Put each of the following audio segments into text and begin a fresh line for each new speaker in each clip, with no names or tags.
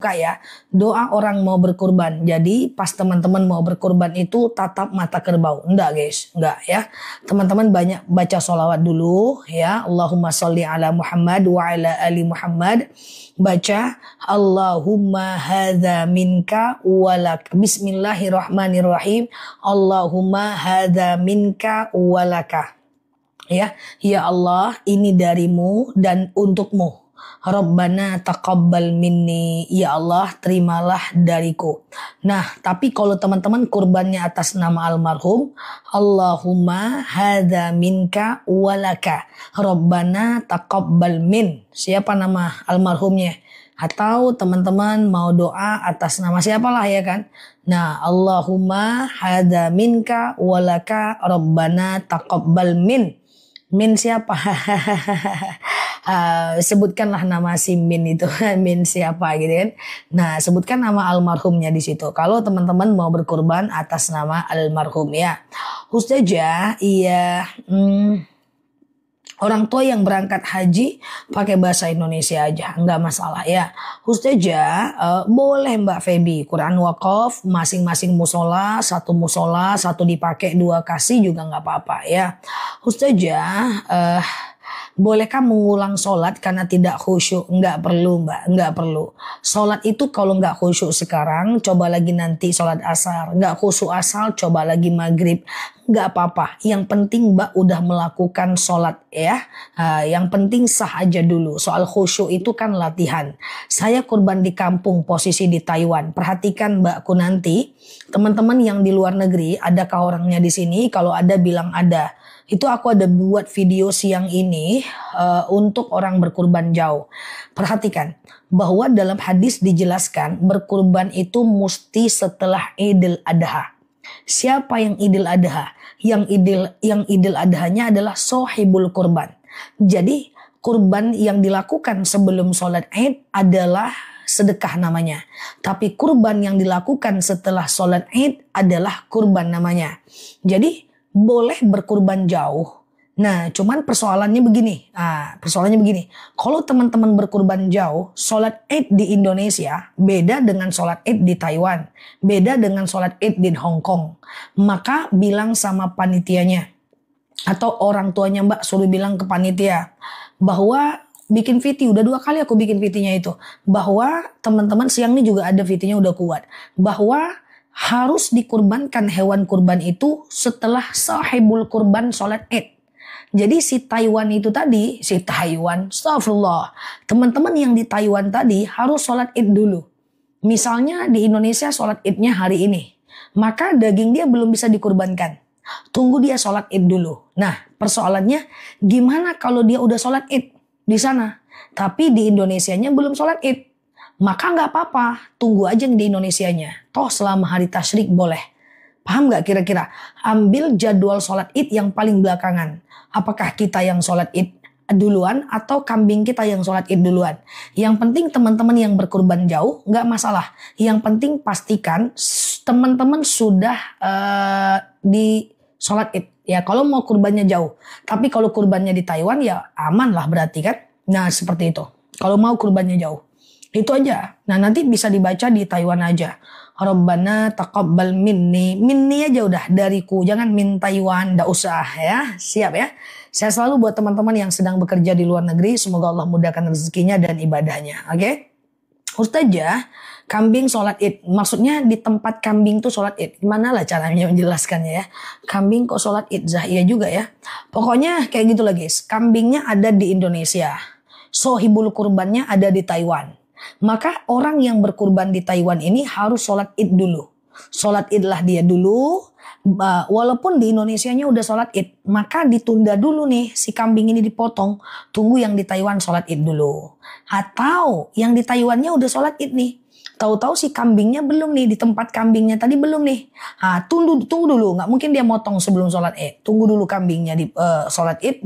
suka ya doa orang mau berkurban. Jadi pas teman-teman mau berkurban itu tatap mata kerbau. Enggak guys, enggak ya. Teman-teman banyak baca sholawat dulu ya. Allahumma sholli ala Muhammad wa ala ali Muhammad. Baca Allahumma hadza minka walak. Bismillahirrahmanirrahim. Allahumma hadza minka walaka. Ya Allah, ini darimu dan untukmu. Rabbana taqabbal minni, ya Allah terimalah dariku. Nah, tapi kalau teman-teman kurbannya atas nama almarhum, Allahumma hadza minka walaka. Rabbana taqabbal min. Siapa nama almarhumnya? Atau teman-teman mau doa atas nama siapalah ya kan? Nah, Allahumma hadza minka walaka Rabbana taqabbal min. Min siapa? Sebutkanlah nama si Min itu. Min siapa gitu kan. Nah, sebutkan nama almarhumnya di situ. Kalau teman-teman mau berkurban atas nama almarhum ya. Ustazah, iya, orang tua yang berangkat haji pakai bahasa Indonesia aja, nggak masalah ya. Ustazah, boleh Mbak Feby, Quran wakaf masing-masing musola satu dipakai, dua kasih juga nggak apa-apa ya. Ustazah, bolehkah mengulang sholat karena tidak khusyuk? Nggak perlu Mbak, nggak perlu. Sholat itu kalau nggak khusyuk sekarang, coba lagi nanti sholat asar. Nggak khusyuk asal, coba lagi maghrib. Nggak apa-apa. Yang penting Mbak udah melakukan sholat ya. Yang penting sah aja dulu. Soal khusyuk itu kan latihan. Saya kurban di kampung, posisi di Taiwan. Perhatikan Mbakku nanti, teman-teman yang di luar negeri, adakah orangnya di sini? Kalau ada bilang ada. Itu aku ada buat video siang ini untuk orang berkurban jauh. Perhatikan bahwa dalam hadis dijelaskan berkurban itu mesti setelah Idul Adha. Siapa yang Idul Adha? Yang Idul Adhanya adalah sohibul kurban. Jadi kurban yang dilakukan sebelum sholat Id adalah sedekah namanya. Tapi kurban yang dilakukan setelah sholat Id adalah kurban namanya. Jadi boleh berkurban jauh. Nah, cuman persoalannya begini. Kalau teman-teman berkurban jauh, sholat Id di Indonesia beda dengan sholat Id di Taiwan, beda dengan sholat Id di Hong Kong. Maka bilang sama panitianya atau orang tuanya Mbak suruh bilang ke panitia bahwa bikin VT, udah 2 kali aku bikin VT-nya itu, bahwa teman-teman siang ini juga ada VT-nya udah kuat, bahwa harus dikurbankan hewan kurban itu setelah sahibul kurban sholat Id. Jadi si Taiwan itu tadi, astagfirullah. Teman-teman yang di Taiwan tadi harus sholat Id dulu. Misalnya di Indonesia sholat Idnya hari ini. Maka daging dia belum bisa dikurbankan. Tunggu dia sholat Id dulu. Nah, persoalannya gimana kalau dia udah sholat Id di sana, tapi di Indonesianya belum sholat Id? Maka nggak apa-apa, tunggu aja di Indonesianya. Toh selama hari tasyrik boleh. Paham nggak kira-kira? Ambil jadwal sholat Id yang paling belakangan. Apakah kita yang sholat Id duluan atau kambing kita yang sholat Id duluan? Yang penting teman-teman yang berkurban jauh nggak masalah. Yang penting pastikan teman-teman sudah di sholat Id. Ya kalau mau kurbannya jauh. Tapi kalau kurbannya di Taiwan ya aman lah berarti kan. Nah seperti itu. Kalau mau kurbannya jauh. Itu aja. Nah nanti bisa dibaca di Taiwan aja. Rabbana taqabbal minni. Minni aja udah dariku. Jangan min Taiwan. Nggak usah ya. Siap ya. Saya selalu buat teman-teman yang sedang bekerja di luar negeri. Semoga Allah mudahkan rezekinya dan ibadahnya. Oke. Ustazah, kambing sholat Id. Maksudnya di tempat kambing tuh sholat Id. Gimana lah caranya menjelaskannya ya. Kambing kok sholat Id? Iya juga ya. Pokoknya kayak gitu lah guys. Kambingnya ada di Indonesia. Sohibul kurbannya ada di Taiwan. Maka orang yang berkurban di Taiwan ini harus sholat Id dulu. Sholat Id lah dia dulu. Walaupun di Indonesianya udah sholat Id. Maka ditunda dulu nih si kambing ini dipotong. Tunggu yang di Taiwan sholat Id dulu. Atau yang di Taiwannya udah sholat Id nih. Tahu-tahu si kambingnya belum nih, di tempat kambingnya tadi belum nih. Tunggu dulu, nggak mungkin dia motong sebelum sholat Id. Tunggu dulu kambingnya di sholat Id,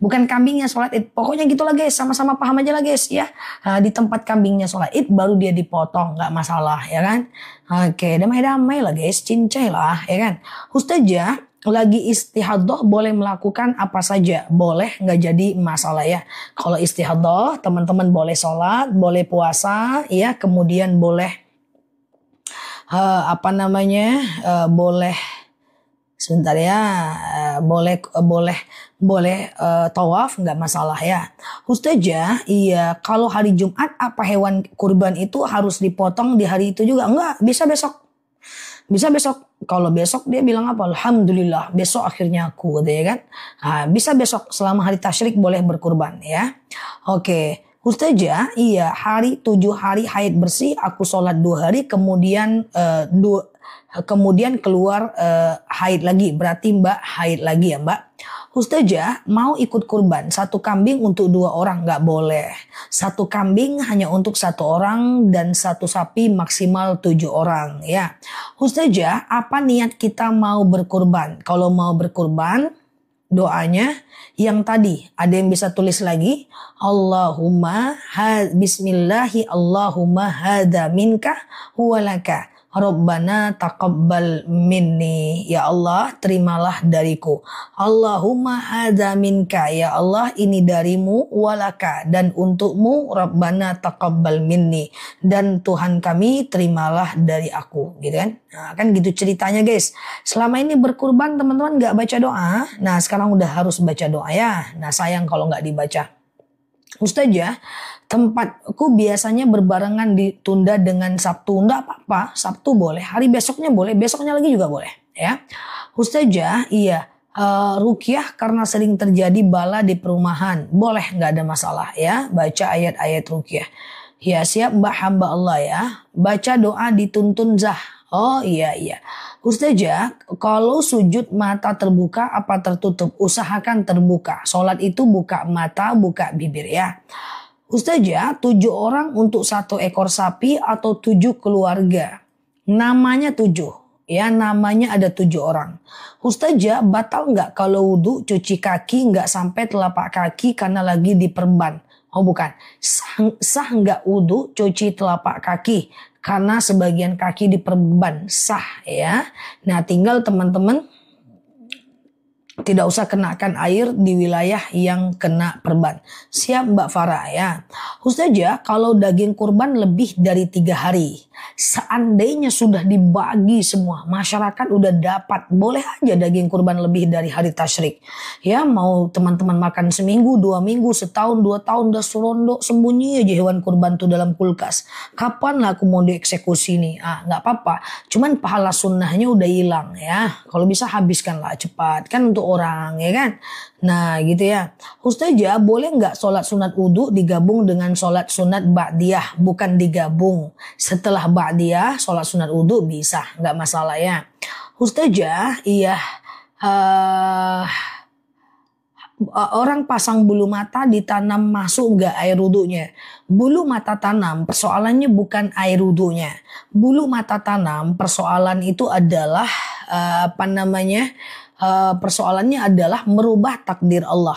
bukan kambingnya sholat Id. Pokoknya gitulah guys, sama-sama paham aja lah guys ya. Di tempat kambingnya sholat Id baru dia dipotong, nggak masalah ya kan. Oke, damai-damai lah guys, cincai lah ya kan. Ustazah, lagi istihadah boleh melakukan apa saja, boleh, nggak jadi masalah ya. Kalau istihadah teman-teman boleh sholat, boleh puasa ya, kemudian boleh boleh sebentar ya, boleh tawaf, nggak masalah ya. Ustazah, iya kalau hari Jumat apa hewan kurban itu harus dipotong di hari itu juga? Enggak, bisa besok. Bisa besok. Kalau besok dia bilang apa? Alhamdulillah besok akhirnya aku gitu ya kan. Nah, bisa besok selama hari tasyrik boleh berkurban ya. Oke. Ustazah, iya 7 hari haid bersih aku sholat 2 hari kemudian keluar haid lagi. Berarti Mbak haid lagi ya Mbak. Ustazah mau ikut kurban 1 kambing untuk 2 orang, nggak boleh. 1 kambing hanya untuk 1 orang dan 1 sapi maksimal 7 orang ya. Ustazah, apa niat kita mau berkurban? Kalau mau berkurban doanya yang tadi, ada yang bisa tulis lagi, Bismillahi Allahumma hada minka huwalaka Rabbana taqabbal minni. Ya Allah, terimalah dariku. Allahumma hadza minka. Ya Allah, ini darimu, walaka, dan untukmu. Rabbana taqabbal minni. Dan Tuhan kami, terimalah dari aku. Gitu kan? Nah, kan gitu ceritanya guys. Selama ini berkurban teman-teman gak baca doa. Nah, sekarang udah harus baca doa ya. Nah, sayang kalau gak dibaca. Ustazah, tempatku biasanya berbarengan ditunda dengan Sabtu. Enggak apa-apa, Sabtu boleh, hari besoknya boleh, besoknya lagi juga boleh ya. Ustazah, iya ruqyah karena sering terjadi bala di perumahan, boleh, nggak ada masalah ya, baca ayat-ayat ruqyah. Ya siap Mbak hamba Allah ya, baca doa dituntun zah. Oh iya. Ustazah, kalau sujud mata terbuka apa tertutup? Usahakan terbuka. Sholat itu buka mata, buka bibir ya. Ustazah, 7 orang untuk 1 ekor sapi atau 7 keluarga? Namanya 7. Ya, namanya ada 7 orang. Ustazah, batal nggak kalau wudhu cuci kaki nggak sampai telapak kaki karena lagi diperban? Oh bukan, sah nggak wudhu cuci telapak kaki karena sebagian kaki diperban, sah ya. Nah tinggal teman-teman tidak usah kenakan air di wilayah yang kena perban. Siap Mbak Farah ya. Ustazah, kalau daging kurban lebih dari 3 hari, seandainya sudah dibagi semua, masyarakat udah dapat, boleh aja daging kurban lebih dari hari tasyrik. Ya mau teman-teman makan seminggu, 2 minggu, setahun, 2 tahun, udah serondok sembunyi aja hewan kurban tuh dalam kulkas. Kapan lah aku mau dieksekusi nih? Nggak apa-apa. Cuman pahala sunnahnya udah hilang ya. Kalau bisa habiskanlah cepat. Kan untuk orang ya kan. Nah gitu ya. Ustazah, boleh nggak sholat sunat wudhu digabung dengan sholat sunat ba'diyah? Bukan digabung. Setelah ba'diyah sholat sunat wudhu bisa, nggak masalah ya. Ustazah, iya orang pasang bulu mata ditanam masuk nggak air wudhunya? Bulu mata tanam persoalannya bukan air wudhunya. Bulu mata tanam persoalan itu adalah persoalannya adalah merubah takdir Allah.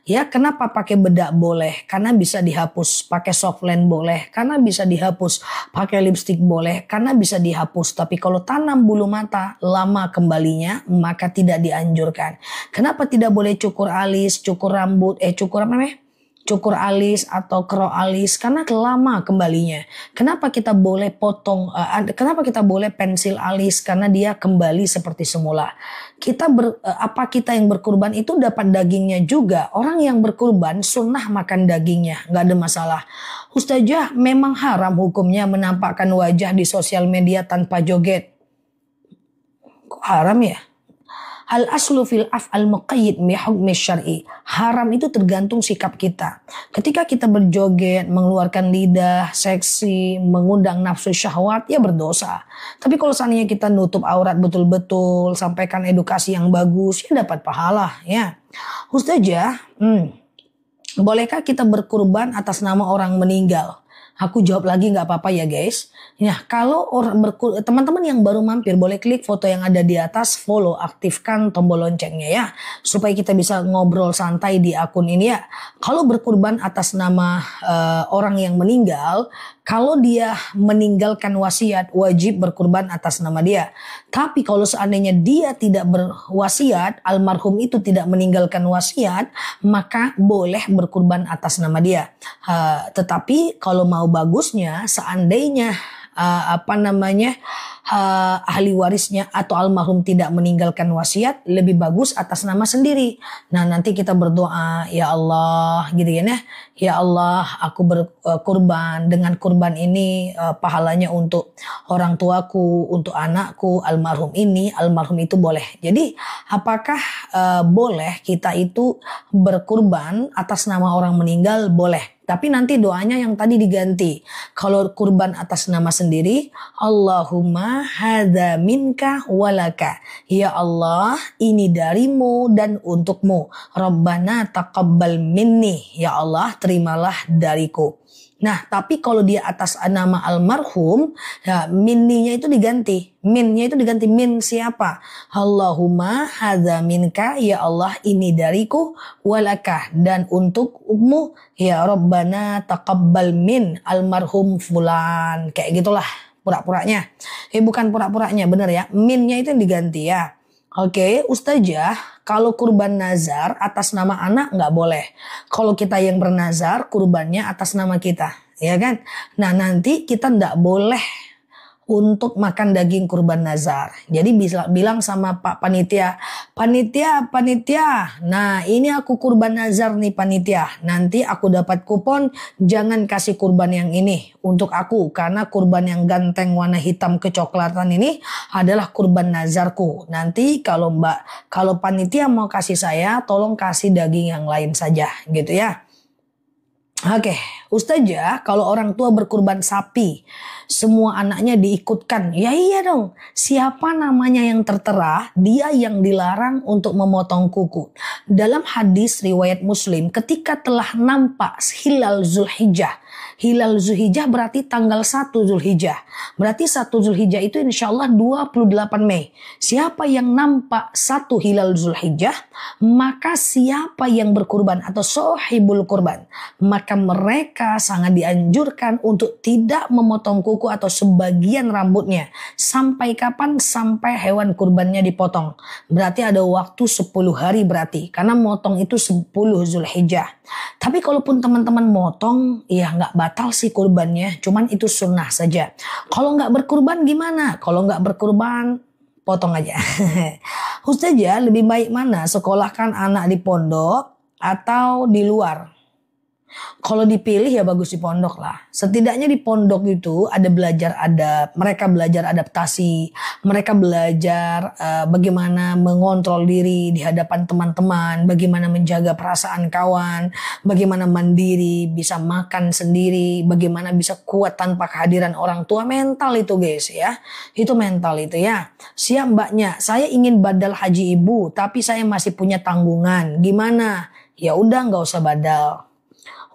Ya, kenapa pakai bedak boleh? Karena bisa dihapus. Pakai softland boleh. Karena bisa dihapus. Pakai lipstick boleh. Karena bisa dihapus. Tapi kalau tanam bulu mata lama kembalinya, maka tidak dianjurkan. Kenapa tidak boleh cukur alis, cukur rambut, cukur alis atau kerok alis? Karena lama kembalinya. Kenapa kita boleh potong? Kenapa kita boleh pensil alis? Karena dia kembali seperti semula. Apa kita yang berkurban itu dapat dagingnya juga. Orang yang berkurban sunnah makan dagingnya, nggak ada masalah. Ustazah, memang haram hukumnya menampakkan wajah di sosial media tanpa joget. Kok haram ya? Al aslu fil af'al muqayyid bi hukmi syar'i. Haram itu tergantung sikap kita. Ketika kita berjoget, mengeluarkan lidah, seksi, mengundang nafsu syahwat, ya berdosa. Tapi kalau seandainya kita nutup aurat betul-betul, sampaikan edukasi yang bagus, ya dapat pahala ya. Ustazah, bolehkah kita berkurban atas nama orang meninggal? Aku jawab lagi nggak apa-apa ya guys. Ya kalau teman-teman yang baru mampir boleh klik foto yang ada di atas, follow, aktifkan tombol loncengnya ya, supaya kita bisa ngobrol santai di akun ini ya. Kalau berkurban atas nama orang yang meninggal, Kalau dia meninggalkan wasiat, wajib berkurban atas nama dia. Tapi kalau seandainya dia tidak berwasiat, almarhum itu tidak meninggalkan wasiat, maka boleh berkurban atas nama dia. Tetapi kalau mau bagusnya, seandainya ahli warisnya atau almarhum tidak meninggalkan wasiat, lebih bagus atas nama sendiri. Nah, nanti kita berdoa, ya Allah, gitu ya, ya Allah, aku berkurban, dengan kurban ini pahalanya untuk orang tuaku, untuk anakku, almarhum ini, almarhum itu, boleh. Jadi apakah boleh kita itu berkurban atas nama orang meninggal? Boleh. Tapi nanti doanya yang tadi diganti. Kalau kurban atas nama sendiri, Allahumma hadza minka walaka. Ya Allah, ini darimu dan untukmu. Rabbana taqabbal minni. Ya Allah, terimalah dariku. Nah, tapi kalau dia atas nama almarhum, ya, minninya itu diganti. Minnya itu diganti min siapa? Allahumma hadza minka, ya Allah ini dariku, walaka, dan untukmu, ya Rabbana taqabbal min almarhum fulan. Kayak gitulah pura-puranya. Bukan pura-puranya, bener ya. Minnya itu diganti ya. Oke, Ustazah, kalau kurban nazar atas nama anak nggak boleh. Kalau kita yang bernazar, kurbannya atas nama kita, ya kan? Nah, nanti kita nggak boleh untuk makan daging kurban nazar. Jadi bisa bilang sama Pak Panitia, Panitia, nah ini aku kurban nazar nih Panitia. Nanti aku dapat kupon, jangan kasih kurban yang ini untuk aku. Karena kurban yang ganteng warna hitam kecoklatan ini adalah kurban nazarku. Nanti kalau Panitia mau kasih saya, tolong kasih daging yang lain saja, gitu ya. Oke, Ustazah, kalau orang tua berkurban sapi, semua anaknya diikutkan. Ya iya dong, siapa namanya yang tertera, dia yang dilarang untuk memotong kuku. Dalam hadis riwayat Muslim, ketika telah nampak hilal Zulhijjah. Hilal Zulhijjah berarti tanggal 1 Zulhijjah. Berarti 1 Zulhijjah itu insya Allah 28 Mei. Siapa yang nampak 1 hilal Zulhijjah, maka siapa yang berkurban atau sohibul kurban, maka mereka sangat dianjurkan untuk tidak memotong kuku atau sebagian rambutnya. Sampai kapan? Sampai hewan kurbannya dipotong. Berarti ada waktu 10 hari berarti. Karena motong itu 10 Zulhijjah. Tapi kalaupun teman-teman motong, ya nggak batal sih kurbannya. Cuman itu sunnah saja. Kalau nggak berkurban gimana? Kalau nggak berkurban, potong aja. Ustazah, lebih baik mana? Sekolahkan anak di pondok atau di luar? Kalau dipilih ya bagus di pondok lah. Setidaknya di pondok itu ada belajar adab, mereka belajar adaptasi, mereka belajar bagaimana mengontrol diri di hadapan teman-teman, bagaimana menjaga perasaan kawan, bagaimana mandiri, bisa makan sendiri, bagaimana bisa kuat tanpa kehadiran orang tua. Mental itu guys ya, itu mental itu ya. Siap mbaknya, saya ingin badal haji ibu, tapi saya masih punya tanggungan. Gimana? Ya udah nggak usah badal.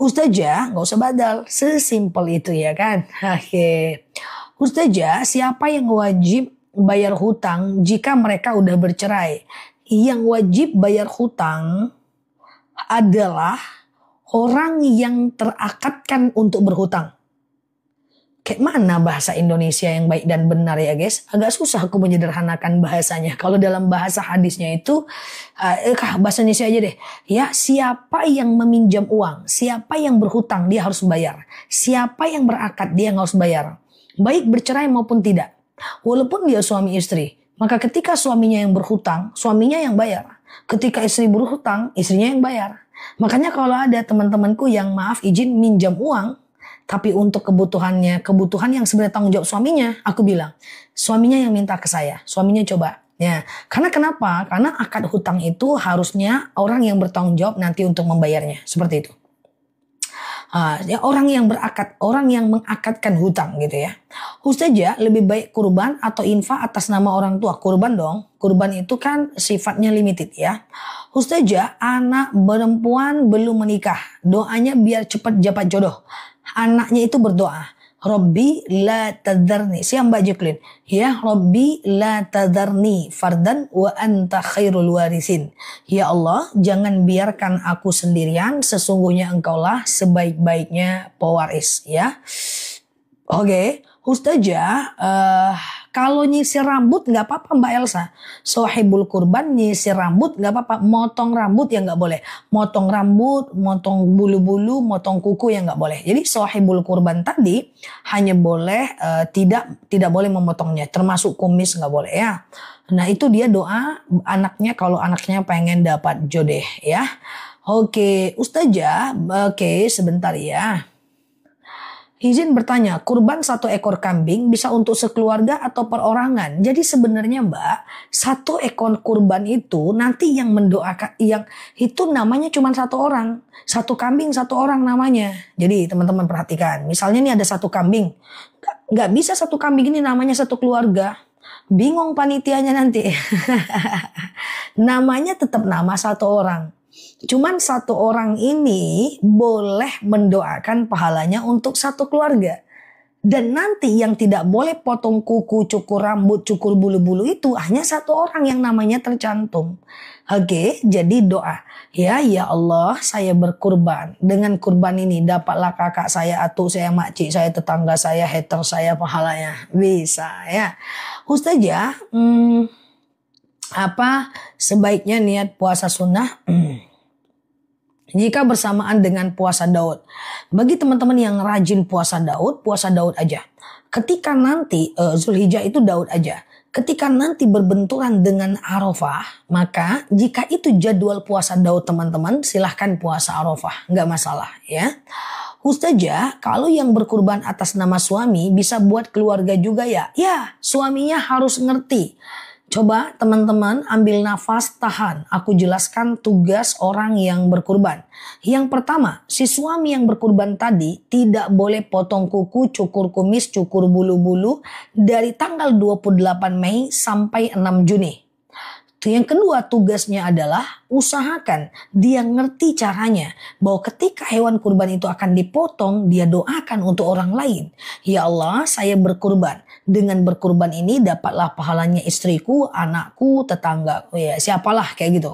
Ustazah, nggak usah badal, sesimpel itu ya kan. Oke. Ustazah, siapa yang wajib bayar hutang jika mereka udah bercerai? Yang wajib bayar hutang adalah orang yang terakadkan untuk berhutang. Kayak mana bahasa Indonesia yang baik dan benar ya guys? Agak susah aku menyederhanakan bahasanya. Kalau dalam bahasa hadisnya itu, bahasa Indonesia aja deh. Ya, siapa yang meminjam uang, siapa yang berhutang dia harus bayar. Siapa yang berakad dia harus bayar. Baik bercerai maupun tidak. Walaupun dia suami istri. Maka ketika suaminya yang berhutang, suaminya yang bayar. Ketika istri berhutang, istrinya yang bayar. Makanya kalau ada teman-temanku yang maaf izin minjam uang, tapi untuk kebutuhan yang sebenarnya tanggung jawab suaminya, aku bilang, suaminya yang minta ke saya, suaminya coba. Ya, karena kenapa? Karena akad hutang itu harusnya orang yang bertanggung jawab nanti untuk membayarnya, seperti itu. Ya, orang yang berakad, orang yang mengakadkan hutang gitu ya. Ustazah, lebih baik kurban atau infak atas nama orang tua? Kurban dong. Kurban itu kan sifatnya limited ya. Ustazah, anak perempuan belum menikah, doanya biar cepat dapat jodoh. Anaknya itu berdoa, Robbi la tadarni. Siap Mbak Jacqueline? Ya Robbi la tadarni fardan wa anta khairul warisin. Ya Allah, jangan biarkan aku sendirian, sesungguhnya engkaulah sebaik-baiknya pewaris ya. Oke, Ustazah, kalau nyisir rambut nggak apa-apa Mbak Elsa. Sohibul kurban nyisir rambut nggak apa-apa. Motong rambut ya nggak boleh. Motong rambut, motong bulu-bulu, motong kuku ya nggak boleh. Jadi sohibul kurban tadi hanya boleh tidak boleh memotongnya. Termasuk kumis nggak boleh ya. Nah itu dia doa anaknya kalau anaknya pengen dapat jodoh ya. Oke, Ustazah, oke sebentar ya. Izin bertanya, kurban 1 ekor kambing bisa untuk sekeluarga atau perorangan? Jadi sebenarnya Mbak, 1 ekor kurban itu nanti yang mendoakan, yang itu namanya cuma 1 orang. 1 kambing 1 orang namanya. Jadi teman-teman perhatikan, misalnya ini ada 1 kambing. Nggak bisa 1 kambing ini namanya 1 keluarga. Bingung panitianya nanti. Namanya tetap nama 1 orang. Cuman 1 orang ini boleh mendoakan pahalanya untuk 1 keluarga. Dan nanti yang tidak boleh potong kuku, cukur rambut, cukur bulu-bulu itu hanya 1 orang yang namanya tercantum. Oke, jadi doa. Ya Allah, saya berkurban. Dengan kurban ini dapatlah kakak saya, atuk saya, makcik saya, tetangga saya, hater saya pahalanya. Bisa ya. Ustazah, apa sebaiknya niat puasa sunnah? Jika bersamaan dengan puasa Daud. Bagi teman-teman yang rajin puasa Daud aja. Ketika nanti Zulhijjah itu Daud aja. Ketika nanti berbenturan dengan Arafah, maka jika itu jadwal puasa Daud teman-teman, silahkan puasa Arafah, nggak masalah ya. Ustazah, kalau yang berkurban atas nama suami bisa buat keluarga juga ya? Ya, suaminya harus ngerti. Coba teman-teman ambil nafas, tahan. Aku jelaskan tugas orang yang berkurban. Yang pertama, si suami yang berkurban tadi tidak boleh potong kuku, cukur kumis, cukur bulu-bulu dari tanggal 28 Mei sampai 6 Juni. Yang kedua tugasnya adalah usahakan dia ngerti caranya bahwa ketika hewan kurban itu akan dipotong dia doakan untuk orang lain. Ya Allah, saya berkurban. Dengan berkurban ini dapatlah pahalanya istriku, anakku, tetangga, ya siapalah kayak gitu.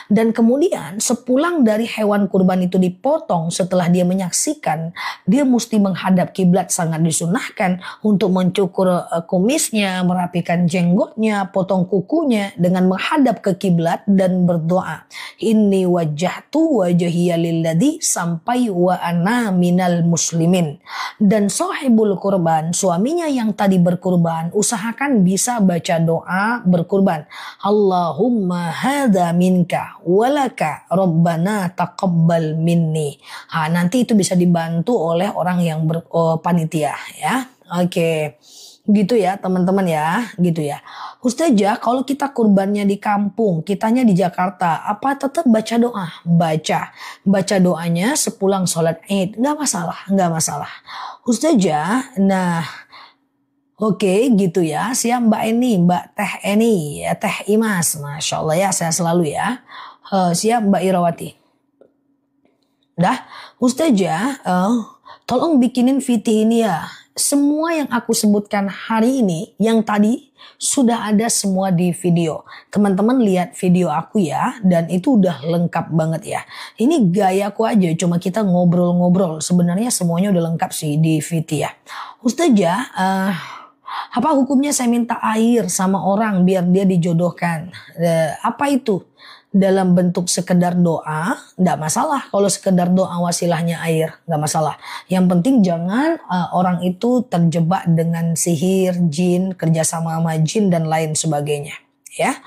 Dan kemudian sepulang dari hewan kurban itu dipotong, setelah dia menyaksikan, dia mesti menghadap kiblat, sangat disunahkan untuk mencukur kumisnya, merapikan jenggotnya, potong kukunya dengan menghadap ke kiblat dan berdoa. Inni wajjahtu wajhiya lilladzi sampai wa ana minal muslimin. Dan sahibul kurban, suaminya yang tadi berkurban, usahakan bisa baca doa berkurban. Allahumma hadza minka walaka rabbana taqabbal minni. Nanti itu bisa dibantu oleh orang yang panitia ya. Oke. Gitu ya teman-teman ya, gitu ya. Ustazah, kalau kita kurbannya di kampung, kitanya di Jakarta, apa tetap baca doa? Baca doanya sepulang sholat Id, nggak masalah. Ustazah, nah oke gitu ya, siap Mbak Eni, Mbak Teh Eni, ya Teh Imas, Masya Allah ya, saya selalu ya. Siap Mbak Irawati. Dah, Ustazah, tolong bikinin VT ini ya. Semua yang aku sebutkan hari ini, yang tadi sudah ada semua di video. Teman-teman lihat video aku ya, dan itu udah lengkap banget ya. Ini gayaku aja, cuma kita ngobrol-ngobrol. Sebenarnya semuanya udah lengkap sih di VT ya. Ustazah, apa hukumnya saya minta air sama orang biar dia dijodohkan? Apa itu? Dalam bentuk sekedar doa, enggak masalah. Kalau sekedar doa wasilahnya air, enggak masalah. Yang penting jangan orang itu terjebak dengan sihir, jin, kerjasama sama jin dan lain sebagainya. Ya,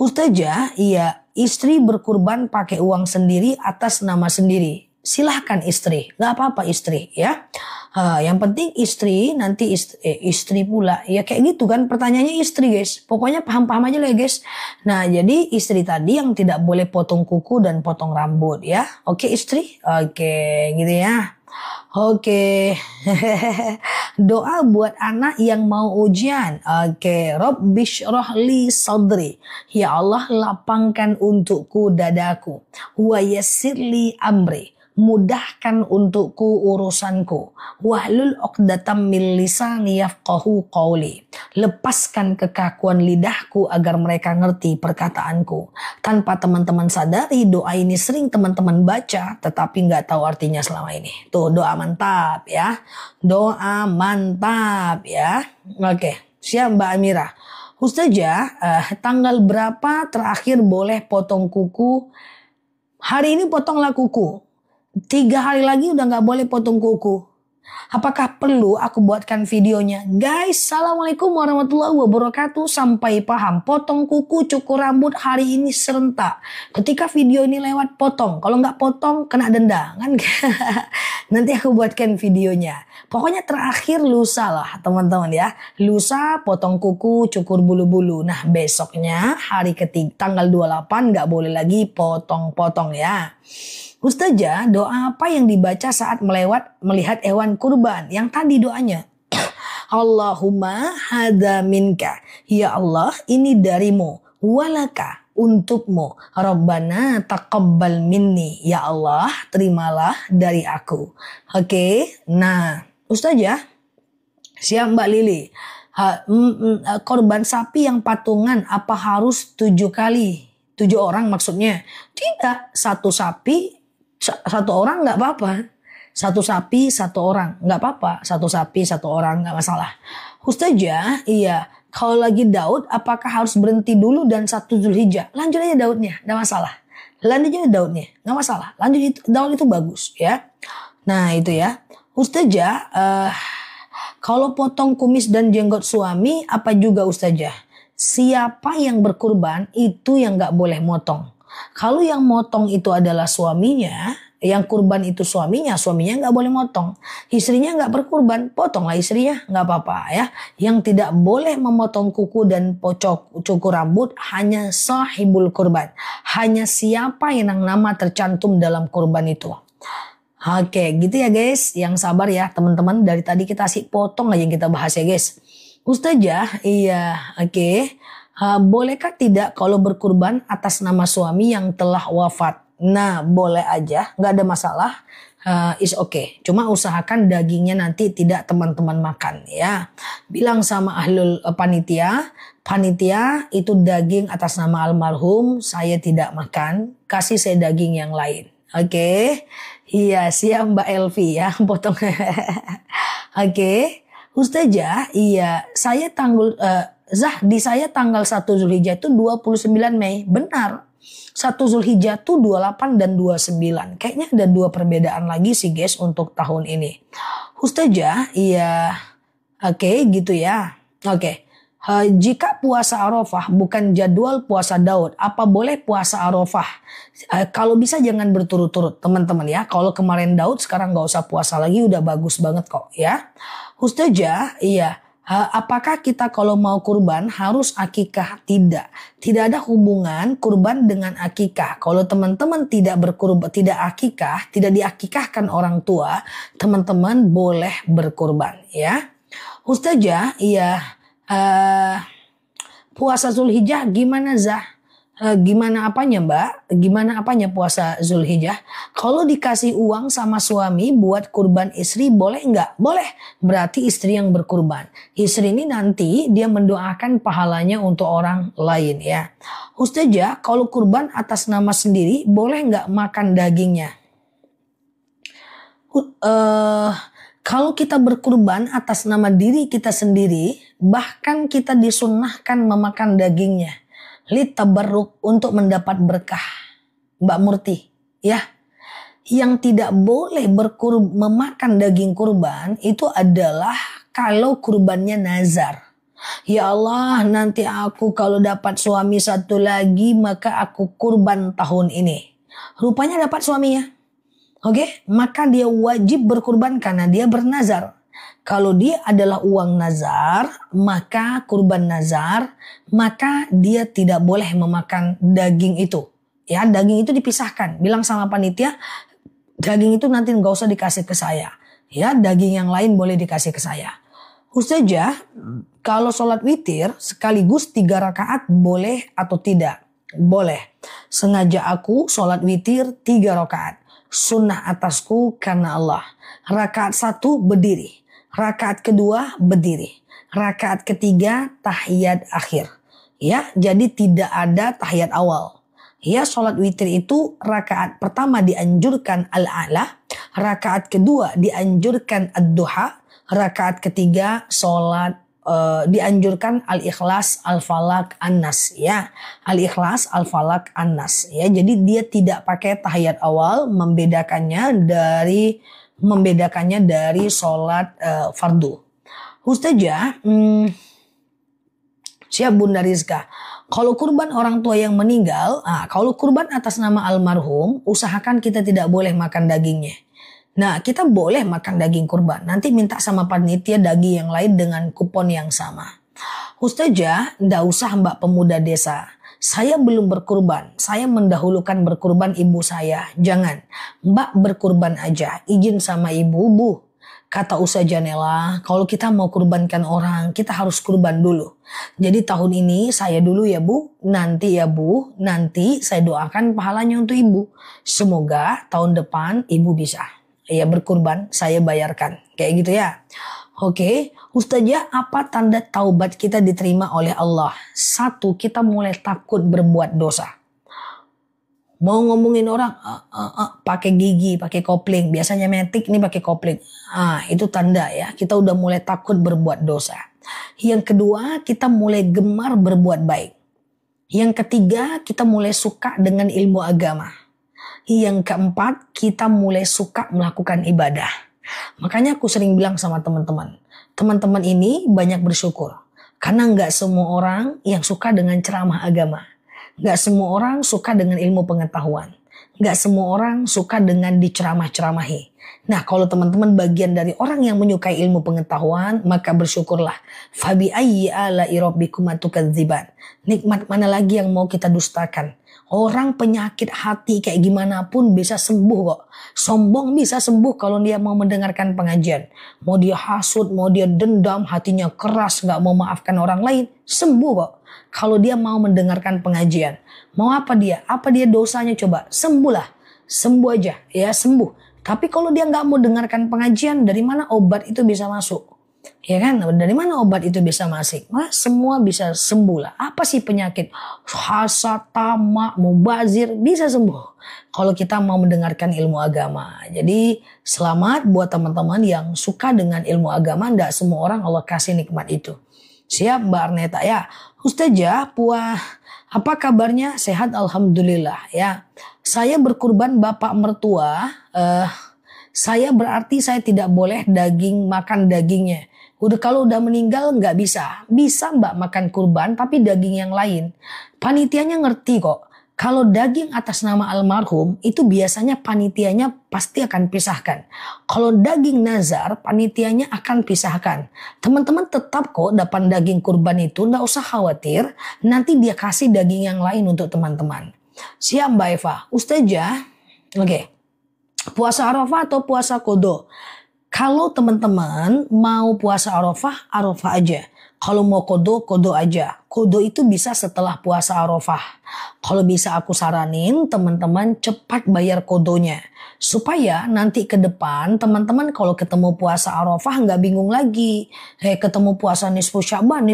Ustazah, iya istri berkurban pakai uang sendiri atas nama sendiri. Silahkan istri, nggak apa-apa istri ya. Yang penting istri nanti istri pula ya kayak gitu kan, pertanyaannya istri guys, pokoknya paham-paham aja lah guys. Nah jadi istri tadi yang tidak boleh potong kuku dan potong rambut ya. Oke istri, oke gitu ya. Oke. Doa buat anak yang mau ujian. Oke, Rabbishrah li sadri. Ya Allah lapangkan untukku dadaku. Wa yassirli amri. Mudahkan untukku urusanku. Wahlul 'uqdatam min lisani yafqahu qawli. lepaskan kekakuan lidahku agar mereka ngerti perkataanku. Tanpa teman-teman sadari, doa ini sering teman-teman baca tetapi nggak tahu artinya selama ini. Tuh, doa mantap ya. Doa mantap ya. Oke, siap Mbak Amira. Ustazah, tanggal berapa terakhir boleh potong kuku? Hari ini potonglah kuku. 3 hari lagi udah nggak boleh potong kuku. Apakah perlu aku buatkan videonya? Guys, assalamualaikum warahmatullahi wabarakatuh. Sampai paham, potong kuku, cukur rambut hari ini serentak. Ketika video ini lewat, potong. Kalau nggak potong, kena denda kan? Nanti aku buatkan videonya. Pokoknya terakhir lusa lah teman-teman ya. Lusa potong kuku, cukur bulu-bulu. Nah besoknya hari ketiga tanggal 28 nggak boleh lagi potong-potong ya. Ustazah, doa apa yang dibaca saat melihat hewan kurban? Yang tadi doanya. Allahumma hadza minka. Ya Allah, ini darimu. Walaka, untukmu. Rabbana taqabbal minni. Ya Allah, terimalah dari aku. Oke, nah Ustazah, siap Mbak Lili. Korban sapi yang patungan apa harus 7 kali? 7 orang maksudnya? Tidak, 1 sapi 1 orang nggak apa-apa. 1 sapi 1 orang nggak apa-apa. 1 sapi 1 orang nggak masalah. Ustazah, iya. Kalau lagi Daud, apakah harus berhenti dulu dan 1 Zulhijjah? Lanjut aja Daudnya, nggak masalah. Lanjut aja Daudnya, nggak masalah. Lanjut itu, Daud itu bagus ya. Nah itu ya. Ustazah, kalau potong kumis dan jenggot suami, apa juga Ustazah? Siapa yang berkurban itu yang nggak boleh motong. Kalau yang motong itu adalah suaminya, yang kurban itu suaminya nggak boleh motong. Istrinya nggak berkurban, potonglah istrinya, nggak apa-apa ya. Yang tidak boleh memotong kuku dan cukur rambut hanya sahibul kurban. Hanya siapa yang nama tercantum dalam kurban itu. Oke, gitu ya guys. Yang sabar ya teman-teman. Dari tadi kita sih potong aja yang kita bahas ya guys. Ustazah, iya, oke. Bolehkah tidak kalau berkurban atas nama suami yang telah wafat? Nah, boleh aja, nggak ada masalah. Is okay. Cuma usahakan dagingnya nanti tidak teman-teman makan ya. Bilang sama ahlul panitia itu daging atas nama almarhum saya tidak makan. Kasih saya daging yang lain. Oke. Iya, siap Mbak Elvi ya, potong. Oke. Ustazah, iya, saya di saya tanggal 1 Zulhijjah itu 29 Mei. Benar. 1 Zulhijjah itu 28 dan 29. Kayaknya ada 2 perbedaan lagi sih guys untuk tahun ini. Ustazah, iya. Oke, gitu ya. Oke. Jika puasa Arafah bukan jadwal puasa Daud, apa boleh puasa Arafah? Kalau bisa jangan berturut-turut teman-teman ya. Kalau kemarin Daud sekarang gak usah puasa lagi, udah bagus banget kok ya. Ustazah, iya. Apakah kita kalau mau kurban harus akikah? Tidak. Tidak ada hubungan kurban dengan akikah. Kalau teman-teman tidak berkurban, tidak akikah, tidak diakikahkan orang tua, teman-teman boleh berkurban ya. Ustazah, iya. Puasa Zulhijjah gimana Zah? Gimana apanya Mbak? Gimana apanya puasa Zulhijjah? Kalau dikasih uang sama suami buat kurban istri boleh nggak? Boleh. Berarti istri yang berkurban. Istri ini nanti dia mendoakan pahalanya untuk orang lain ya. Ustazah, kalau kurban atas nama sendiri boleh nggak makan dagingnya? Kalau kita berkurban atas nama diri kita sendiri, bahkan kita disunnahkan memakan dagingnya. Litabarruk, untuk mendapat berkah. Mbak Murti, ya. Yang tidak boleh memakan daging kurban itu adalah kalau kurbannya nazar. Ya Allah, nanti aku kalau dapat suami 1 lagi maka aku kurban tahun ini. Rupanya dapat suaminya. Oke, maka dia wajib berkurban karena dia bernazar. Kalau dia adalah uang nazar, maka kurban nazar, maka dia tidak boleh memakan daging itu. Ya, daging itu dipisahkan. Bilang sama panitia, daging itu nanti nggak usah dikasih ke saya. Ya, daging yang lain boleh dikasih ke saya. Ustazah, kalau sholat witir sekaligus 3 rakaat boleh atau tidak? Boleh. Sengaja aku sholat witir 3 rakaat. Sunnah atasku karena Allah. Rakaat 1 berdiri. Rakaat kedua berdiri. Rakaat ketiga tahiyat akhir. Ya, jadi tidak ada tahiyat awal. Ya, sholat witir itu rakaat pertama dianjurkan al-a'la, rakaat kedua dianjurkan ad-duha, rakaat ketiga sholat dianjurkan al-ikhlas, al-falak, an-nas, ya. Al-ikhlas, al-falak, an-nas, ya. Jadi dia tidak pakai tahiyat awal, membedakannya dari sholat fardu. Ustazah, siap Bunda Rizka. Kalau kurban orang tua yang meninggal, kalau kurban atas nama almarhum, usahakan kita tidak boleh makan dagingnya. Nah, kita boleh makan daging kurban. Nanti minta sama panitia daging yang lain dengan kupon yang sama. Ustazah, ndak usah Mbak pemuda desa. Saya belum berkurban. Saya mendahulukan berkurban ibu saya. Jangan. Mbak berkurban aja. Izin sama ibu, Bu. Kata Ustazah Nela, kalau kita mau kurbankan orang, kita harus kurban dulu. Jadi tahun ini saya dulu ya Bu. Nanti ya Bu, nanti saya doakan pahalanya untuk ibu. Semoga tahun depan ibu bisa. Ya berkurban, saya bayarkan. Kayak gitu ya. Oke, Ustazah, apa tanda taubat kita diterima oleh Allah? 1, kita mulai takut berbuat dosa. Mau ngomongin orang, pakai gigi, pakai kopling. Biasanya metik, ini pakai kopling. Itu tanda ya, kita udah mulai takut berbuat dosa. Yang kedua, kita mulai gemar berbuat baik. Yang ketiga, kita mulai suka dengan ilmu agama. Yang keempat, kita mulai suka melakukan ibadah. Makanya aku sering bilang sama teman-teman. Teman-teman ini banyak bersyukur. Karena nggak semua orang yang suka dengan ceramah agama. Nggak semua orang suka dengan ilmu pengetahuan. Nggak semua orang suka dengan diceramah-ceramahi. Nah, kalau teman-teman bagian dari orang yang menyukai ilmu pengetahuan, maka bersyukurlah. Fabi ayyi ala'i rabbikuma tukadziban. Nikmat mana lagi yang mau kita dustakan? Orang penyakit hati kayak gimana pun bisa sembuh kok. Sombong bisa sembuh kalau dia mau mendengarkan pengajian. Mau dia hasut, mau dia dendam, hatinya keras, gak mau maafkan orang lain, sembuh kok. Kalau dia mau mendengarkan pengajian. Mau apa dia? Apa dia dosanya coba? Sembuhlah. Sembuh aja, ya sembuh. Tapi kalau dia gak mau dengarkan pengajian, dari mana obat itu bisa masuk? Ya kan, dari mana obat itu bisa masuk? Semua bisa sembuh lah. Apa sih penyakit? Hasad, tamak, mubazir bisa sembuh kalau kita mau mendengarkan ilmu agama. Jadi selamat buat teman-teman yang suka dengan ilmu agama. Tidak semua orang Allah kasih nikmat itu. Siap Mbak Arneta ya. Ustazah, apa kabarnya? Sehat alhamdulillah ya. Saya berkurban bapak mertua. Saya berarti saya tidak boleh makan dagingnya. Kalau udah meninggal nggak bisa. Bisa Mbak makan kurban tapi daging yang lain. Panitianya ngerti kok. Kalau daging atas nama almarhum itu biasanya panitianya pasti akan pisahkan. Kalau daging nazar panitianya akan pisahkan. Teman-teman tetap kok dapat daging kurban itu, nggak usah khawatir. Nanti dia kasih daging yang lain untuk teman-teman. Siap Mbak Eva. Ustazah, oke. Puasa Arafah atau puasa Qadha? Kalau teman-teman mau puasa Arafah, Arafah aja. Kalau mau Qadha aja. Qadha itu bisa setelah puasa Arafah. Kalau bisa aku saranin teman-teman cepat bayar Qadhanya. Supaya nanti ke depan teman-teman kalau ketemu puasa Arafah nggak bingung lagi. Ketemu puasa nisfu Sya'ban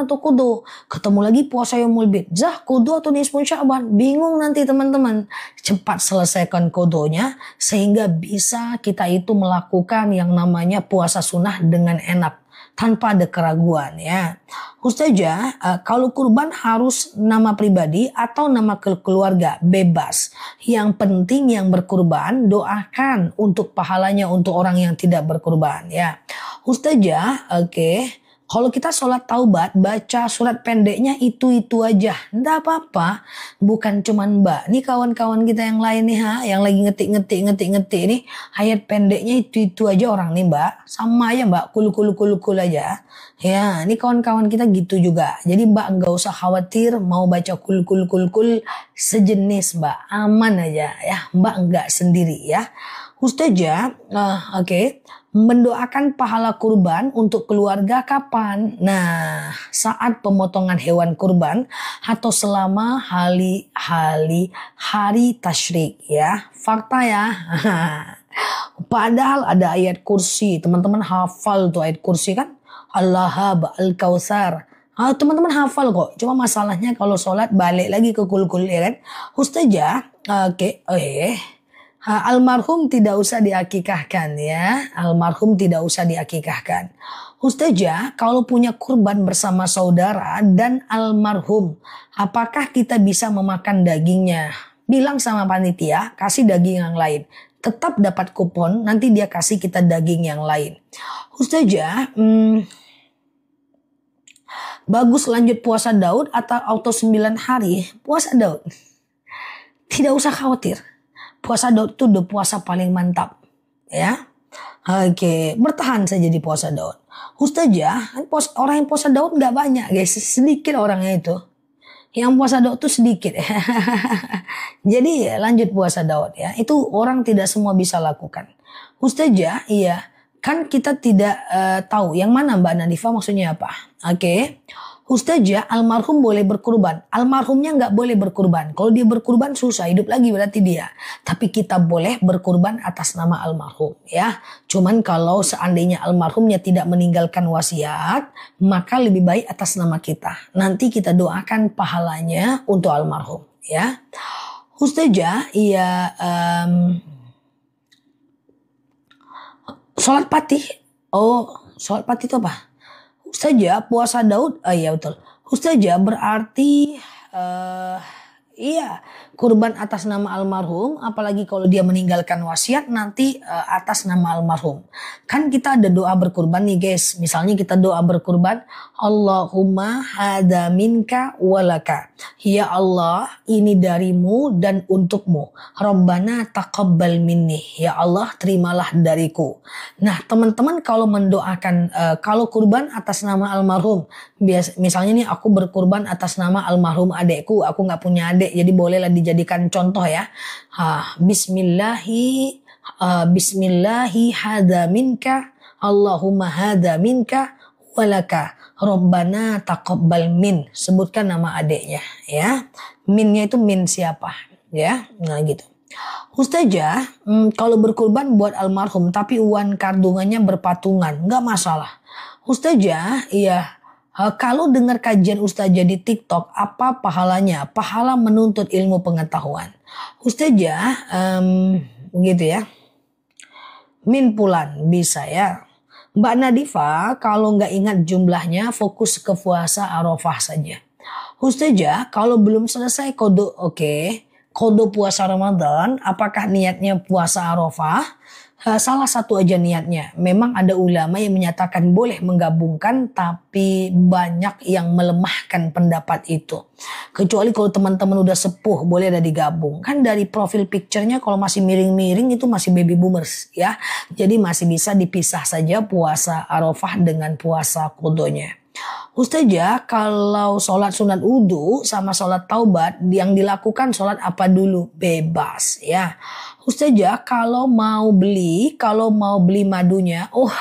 atau Qadha. Ketemu lagi puasa Yaumul Bid. Qadha atau nisfu Sya'ban. Bingung nanti teman-teman. Cepat selesaikan Qadhanya sehingga bisa kita itu melakukan yang namanya puasa sunnah dengan enak. Tanpa ada keraguan ya. Ustazah, kalau kurban harus nama pribadi atau nama keluarga? Bebas. Yang penting yang berkurban doakan untuk pahalanya untuk orang yang tidak berkurban ya. Ustazah, oke. Kalau kita sholat taubat, baca surat pendeknya itu aja. Nggak apa-apa. Bukan cuman Mbak. Nih kawan-kawan kita yang lain nih yang lagi ngetik nih. Ayat pendeknya itu aja orang nih Mbak. Sama aja Mbak. Kul aja. Ya, ini kawan-kawan kita gitu juga. Jadi Mbak nggak usah khawatir mau baca kul sejenis Mbak. Aman aja ya. Mbak nggak sendiri ya. Ustazah, oke. Mendoakan pahala kurban untuk keluarga kapan? Nah, saat pemotongan hewan kurban atau selama hari tasyrik ya. Fakta ya. Padahal ada ayat kursi. Teman-teman hafal tuh ayat kursi kan? Al-Lahab, Al-Kautsar. Teman-teman hafal kok. Cuma masalahnya kalau sholat balik lagi ke kul-kul ya kan. Ustazah, almarhum tidak usah diakikahkan ya. Almarhum tidak usah diakikahkan. Ustazah, kalau punya kurban bersama saudara dan almarhum, apakah kita bisa memakan dagingnya? Bilang sama panitia, kasih daging yang lain. Tetap dapat kupon, nanti dia kasih kita daging yang lain. Ustazah, bagus lanjut puasa Daud atau auto 9 hari? Puasa Daud. Tidak usah khawatir. Puasa Daud itu udah puasa paling mantap. Ya. Oke, bertahan saja di puasa Daud. Ustazah, orang yang puasa Daud nggak banyak guys. Sedikit orangnya itu. Yang puasa Daud itu sedikit. Jadi lanjut puasa Daud ya. Itu orang tidak semua bisa lakukan. Ustazah, iya. Kan kita tidak tahu yang mana Mbak Nadifa maksudnya apa. Oke. Ustazah, almarhum boleh berkurban. Almarhumnya nggak boleh berkurban. Kalau dia berkurban susah, hidup lagi berarti dia. Tapi kita boleh berkurban atas nama almarhum ya. Cuman kalau seandainya almarhumnya tidak meninggalkan wasiat, maka lebih baik atas nama kita. Nanti kita doakan pahalanya untuk almarhum ya. Ustazah, iya sholat patih. Oh, sholat patih itu apa? Ustazah, puasa Daud, iya betul. Ustazah berarti iya kurban atas nama almarhum, apalagi kalau dia meninggalkan wasiat nanti atas nama almarhum. Kan kita ada doa berkurban nih guys. Misalnya kita doa berkurban, Allahumma hada minka walaka. Ya Allah, ini darimu dan untukmu. Rabbana taqabbal minni. Ya Allah, terimalah dariku. Nah, teman-teman kalau mendoakan kalau kurban atas nama almarhum, misalnya nih aku berkurban atas nama almarhum adekku, aku nggak punya adik, jadi bolehlah dijadikan contoh ya. Bismillahi hada minka, Allahumma hada minka walaka. Rabbana taqabbal min. Sebutkan nama adiknya ya. Minnya itu min siapa ya. Nah gitu. Ustazah, kalau berkurban buat almarhum tapi uang kandungannya berpatungan, nggak masalah. Ustazah, iya. Kalau dengar kajian Ustazah di TikTok, apa pahalanya? Pahala menuntut ilmu pengetahuan. Ustazah, gitu ya. Min pulan bisa ya. Mbak Nadifa, kalau nggak ingat jumlahnya, fokus ke puasa Arafah saja. Ustazah, kalau belum selesai kode, kode puasa Ramadan, apakah niatnya puasa Arafah? Salah satu aja niatnya. Memang ada ulama yang menyatakan boleh menggabungkan, tapi banyak yang melemahkan pendapat itu. Kecuali kalau teman-teman udah sepuh, boleh ada digabung. Kan dari profil picture-nya kalau masih miring-miring itu masih baby boomers ya. Jadi masih bisa dipisah saja puasa Arafah dengan puasa kodonya. Ustazah, kalau sholat sunat wudu sama sholat taubat yang dilakukan sholat apa dulu? Bebas ya. Ustazah, kalau mau beli madunya, oh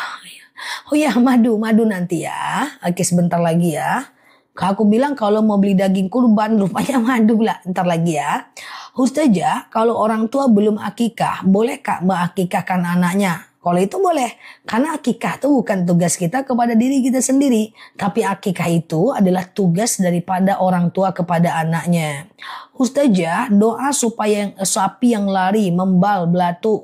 ya madu nanti ya. Oke, sebentar lagi ya. Aku bilang kalau mau beli daging kurban rupanya madu lah, ntar lagi ya. Ustazah, kalau orang tua belum akikah, boleh Kak mengakikahkan anaknya? Kalau itu boleh, karena akikah itu bukan tugas kita kepada diri kita sendiri, tapi akikah itu adalah tugas daripada orang tua kepada anaknya. Ustazah, doa supaya sapi yang lari membal belatu,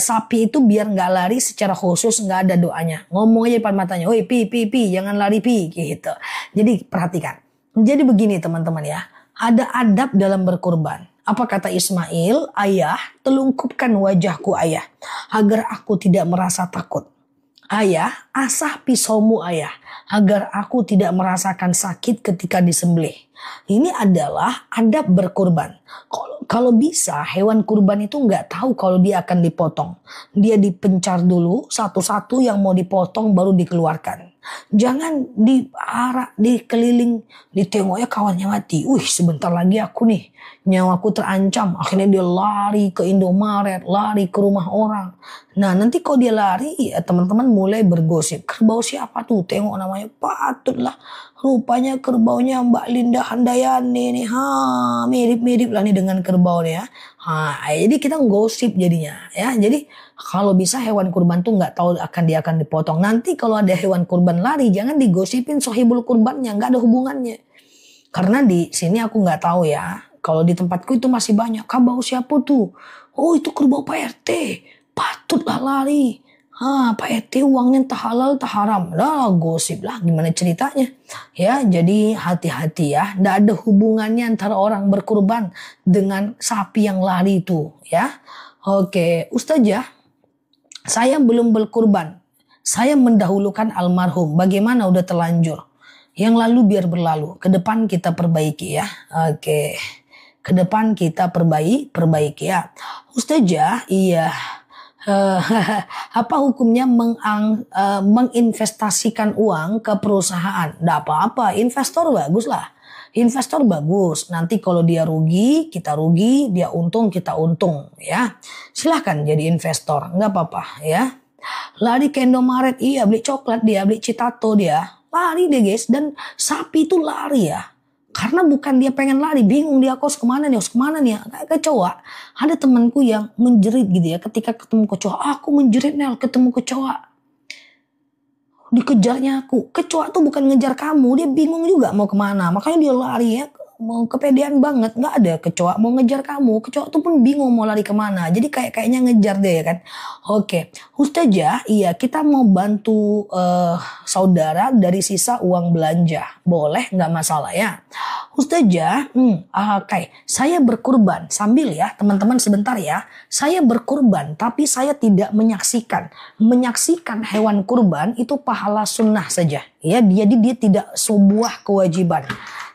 sapi itu biar nggak lari secara khusus, nggak ada doanya. Ngomong aja depan matanya, woi pi, jangan lari pi, gitu. Jadi perhatikan. Jadi begini teman-teman ya, ada adab dalam berkurban. Apa kata Ismail? Ayah, telungkupkan wajahku ayah, agar aku tidak merasa takut. Ayah, asah pisaumu ayah, agar aku tidak merasakan sakit ketika disembelih. Ini adalah adab berkurban. Kalau bisa hewan kurban itu nggak tahu kalau dia akan dipotong. Dia dipencar dulu satu-satu yang mau dipotong baru dikeluarkan. Jangan dikeliling, ditengoknya kawannya mati. Sebentar lagi aku nih. nyawaku terancam. Akhirnya dia lari ke Indomaret, lari ke rumah orang. Nah nanti kalau dia lari, ya teman-teman mulai bergosip. Kerbau siapa tuh? Tengok namanya, patutlah. Rupanya kerbaunya Mbak Linda Handayani nih. Mirip-mirip lah nih dengan kerbau nih ya. Jadi kita gosip jadinya ya. Jadi kalau bisa hewan kurban tuh nggak tahu dia akan dipotong. Nanti kalau ada hewan kurban lari, jangan digosipin sohibul kurbannya, nggak ada hubungannya. Karena di sini aku nggak tahu ya. Kalau di tempatku itu masih banyak. Kerbau siapa tuh? Oh itu kerbau Pak RT. Patutlah lari. Pak RT uangnya tak halal tak haram. Lah gosip lah gimana ceritanya. Ya jadi hati-hati ya. Nggak ada hubungannya antara orang berkurban dengan sapi yang lari itu ya. Oke Ustazah, saya belum berkurban. Saya mendahulukan almarhum. Bagaimana udah terlanjur. Yang lalu biar berlalu. Ke depan kita perbaiki ya. Oke. Ke depan kita perbaiki ya. Ustazah, iya. Apa hukumnya menginvestasikan uang ke perusahaan? Nggak apa-apa, investor bagus lah. Investor bagus. Nanti kalau dia rugi, kita rugi. Dia untung, kita untung ya. Silahkan jadi investor, nggak apa-apa ya. Lari ke Indomaret, iya beli coklat dia, beli citato dia. Lari deh guys. Dan sapi itu lari ya. Karena bukan dia pengen lari, bingung dia harus kemana nih, kayak kecoa. Ada temanku yang menjerit gitu ya, ketika ketemu kecoa, aku menjerit Nel, ketemu kecoa. Dikejarnya aku, kecoa tuh bukan ngejar kamu, dia bingung juga mau kemana. Makanya dia lari ya, mau kepedean banget, nggak ada kecoa mau ngejar kamu. Kecoa tuh pun bingung mau lari kemana, jadi kayaknya ngejar deh kan. Oke, Ustazah, iya kita mau bantu saudara dari sisa uang belanja, boleh nggak masalah ya. Ustazah, oke, saya berkurban sambil ya teman-teman sebentar ya. Saya berkurban tapi saya tidak menyaksikan hewan kurban itu pahala sunnah saja ya. Jadi dia tidak sebuah kewajiban.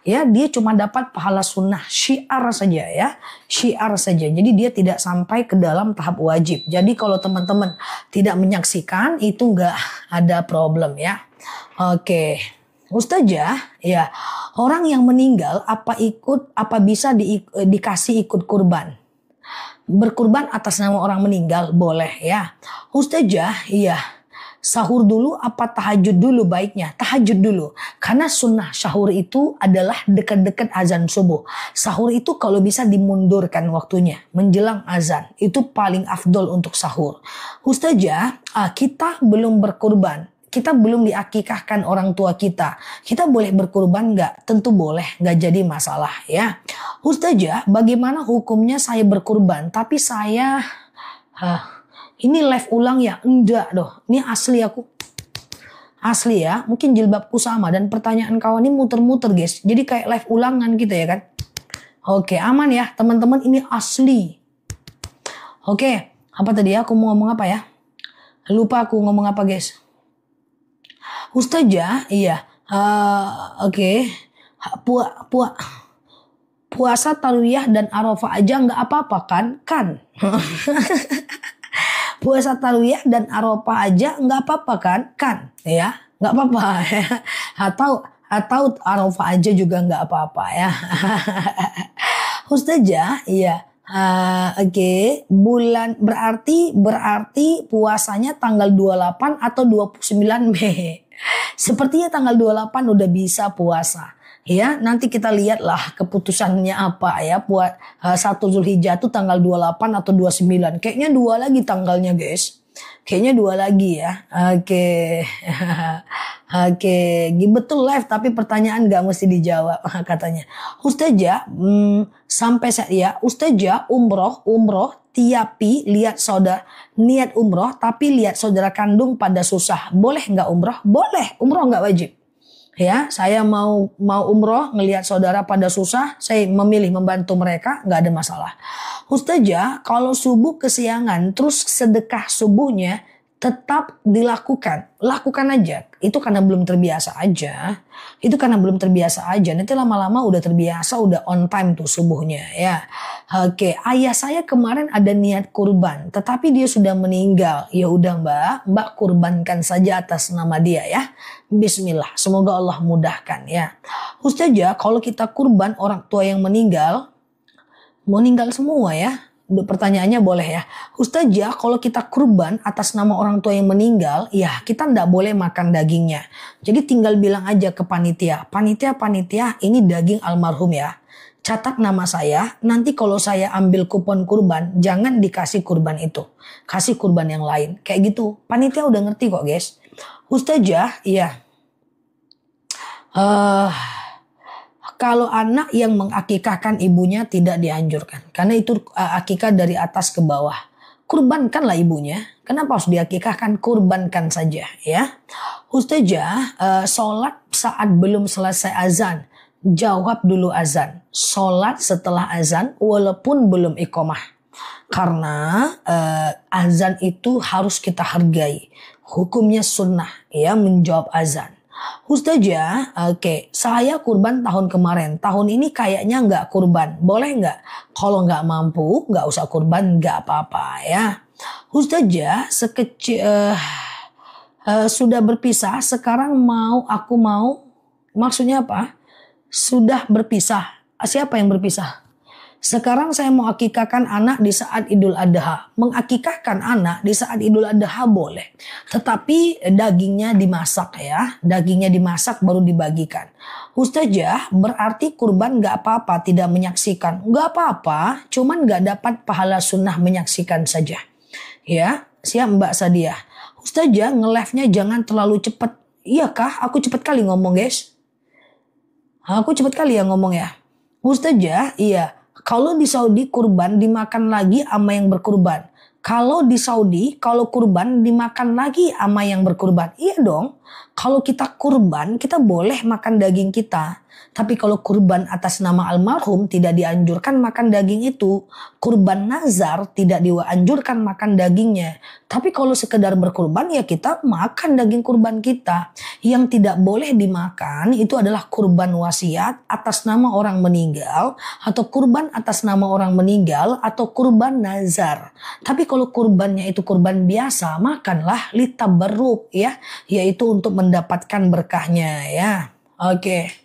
Ya, dia cuma dapat pahala sunnah, syiar saja ya. Syiar saja. Jadi dia tidak sampai ke dalam tahap wajib. Jadi kalau teman-teman tidak menyaksikan itu nggak ada problem ya. Oke. Ustazah, ya. Orang yang meninggal apa bisa dikasih ikut kurban? Berkurban atas nama orang meninggal boleh ya. Ustazah, iya. Sahur dulu apa tahajud dulu baiknya? Tahajud dulu. Karena sunnah sahur itu adalah dekat-dekat azan subuh. Sahur itu kalau bisa dimundurkan waktunya. Menjelang azan. Itu paling afdol untuk sahur. Ustazah, kita belum berkurban. Kita belum diakikahkan orang tua kita. Kita boleh berkurban nggak? Tentu boleh. Nggak jadi masalah ya. Ustazah, bagaimana hukumnya saya berkurban? Tapi saya... ini live ulang ya? Enggak doh. Ini asli aku. Asli ya. Mungkin jilbabku sama. Dan pertanyaan kawan ini muter-muter guys. Jadi kayak live ulangan gitu ya kan. Oke aman ya teman-teman. Ini asli. Oke. Apa tadi ya? Aku mau ngomong apa ya? Lupa aku ngomong apa guys. Ustazah. Iya. Oke. Puasa Tarwiyah dan Arafah aja nggak apa-apa kan? Puasa Tarwiyah dan Arafah aja nggak apa-apa kan ya, nggak apa-apa atau Arafah aja juga nggak apa-apa ya. Ustazah, iya. Oke. Bulan berarti puasanya tanggal 28 atau 29 Mei. Sepertinya tanggal 28 udah bisa puasa. Ya, nanti kita lihatlah keputusannya apa ya. Buat 1 Zulhijjah itu tanggal 28 atau 29. Kayaknya 2 lagi tanggalnya, guys. Kayaknya 2 lagi ya. Oke. Oke, betul live tapi pertanyaan gak mesti dijawab katanya. Ustazah, sampai saya Ustazah umroh tiapi lihat saudara niat umroh tapi lihat saudara kandung pada susah. Boleh nggak umroh? Boleh, umroh nggak wajib. Ya, saya mau umroh ngelihat saudara pada susah, saya memilih membantu mereka, nggak ada masalah. Ustazah, kalau subuh kesiangan, terus sedekah subuhnya tetap dilakukan, lakukan aja. Itu karena belum terbiasa aja. Nanti lama-lama udah terbiasa, udah on time tuh subuhnya ya. Oke, ayah saya kemarin ada niat kurban, tetapi dia sudah meninggal. Ya udah Mbak kurbankan saja atas nama dia ya. Bismillah, semoga Allah mudahkan ya. Ustazah, kalau kita kurban orang tua yang meninggal, Meninggal semua ya. Pertanyaannya boleh ya. Ustazah, kalau kita kurban atas nama orang tua yang meninggal, ya kita ndak boleh makan dagingnya. Jadi tinggal bilang aja ke panitia. Panitia, ini daging almarhum ya. Catat nama saya, nanti kalau saya ambil kupon kurban, jangan dikasih kurban itu. Kasih kurban yang lain. Kayak gitu. Panitia udah ngerti kok guys. Ustazah, iya. Kalau anak yang mengakikahkan ibunya tidak dianjurkan. Karena itu akikah dari atas ke bawah. Kurbankanlah ibunya. Kenapa harus diakikahkan? Kurbankan saja ya. Ustazah, sholat saat belum selesai azan. Jawab dulu azan. Sholat setelah azan walaupun belum iqomah. Karena azan itu harus kita hargai. Hukumnya sunnah ya menjawab azan. Ustazah, oke, saya kurban tahun kemarin. Tahun ini kayaknya nggak kurban. Boleh nggak? Kalau nggak mampu, nggak usah kurban, nggak apa-apa ya. Ustazah, sudah berpisah, sekarang aku mau, maksudnya apa? Sudah berpisah. Siapa yang berpisah? Sekarang saya mau akikahkan anak di saat Idul Adha. Mengakikahkan anak di saat Idul Adha boleh. Tetapi dagingnya dimasak ya. Dagingnya dimasak baru dibagikan. Ustazah, berarti kurban gak apa-apa tidak menyaksikan. Gak apa-apa, cuman gak dapat pahala sunnah menyaksikan saja. Ya, siap Mbak Sadia. Ustazah, nge-live-nya jangan terlalu cepat. Iya kah? Aku cepat kali ngomong guys. Aku cepat kali ya ngomong ya. Ustazah, iya. Kalau di Saudi kurban dimakan lagi sama yang berkurban. Kalau di Saudi, kalau kurban dimakan lagi sama yang berkurban. Iya dong. Kalau kita kurban, kita boleh makan daging kita. Tapi kalau kurban atas nama almarhum tidak dianjurkan makan daging itu. Kurban nazar tidak dianjurkan makan dagingnya. Tapi kalau sekedar berkurban ya kita makan daging kurban kita. Yang tidak boleh dimakan itu adalah kurban wasiat atas nama orang meninggal. Atau kurban atas nama orang meninggal atau kurban nazar. Tapi kalau kurbannya itu kurban biasa, makanlah litabarruk ya. Yaitu untuk mendapatkan berkahnya ya. Oke.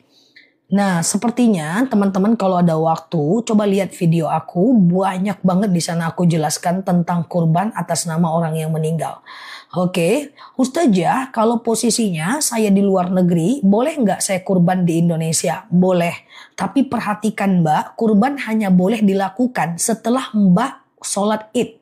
Nah, sepertinya teman-teman kalau ada waktu coba lihat video aku, banyak banget di sana aku jelaskan tentang kurban atas nama orang yang meninggal. Oke, Ustazah, kalau posisinya saya di luar negeri, boleh nggak saya kurban di Indonesia? Boleh. Tapi perhatikan Mbak, kurban hanya boleh dilakukan setelah Mbak sholat Id.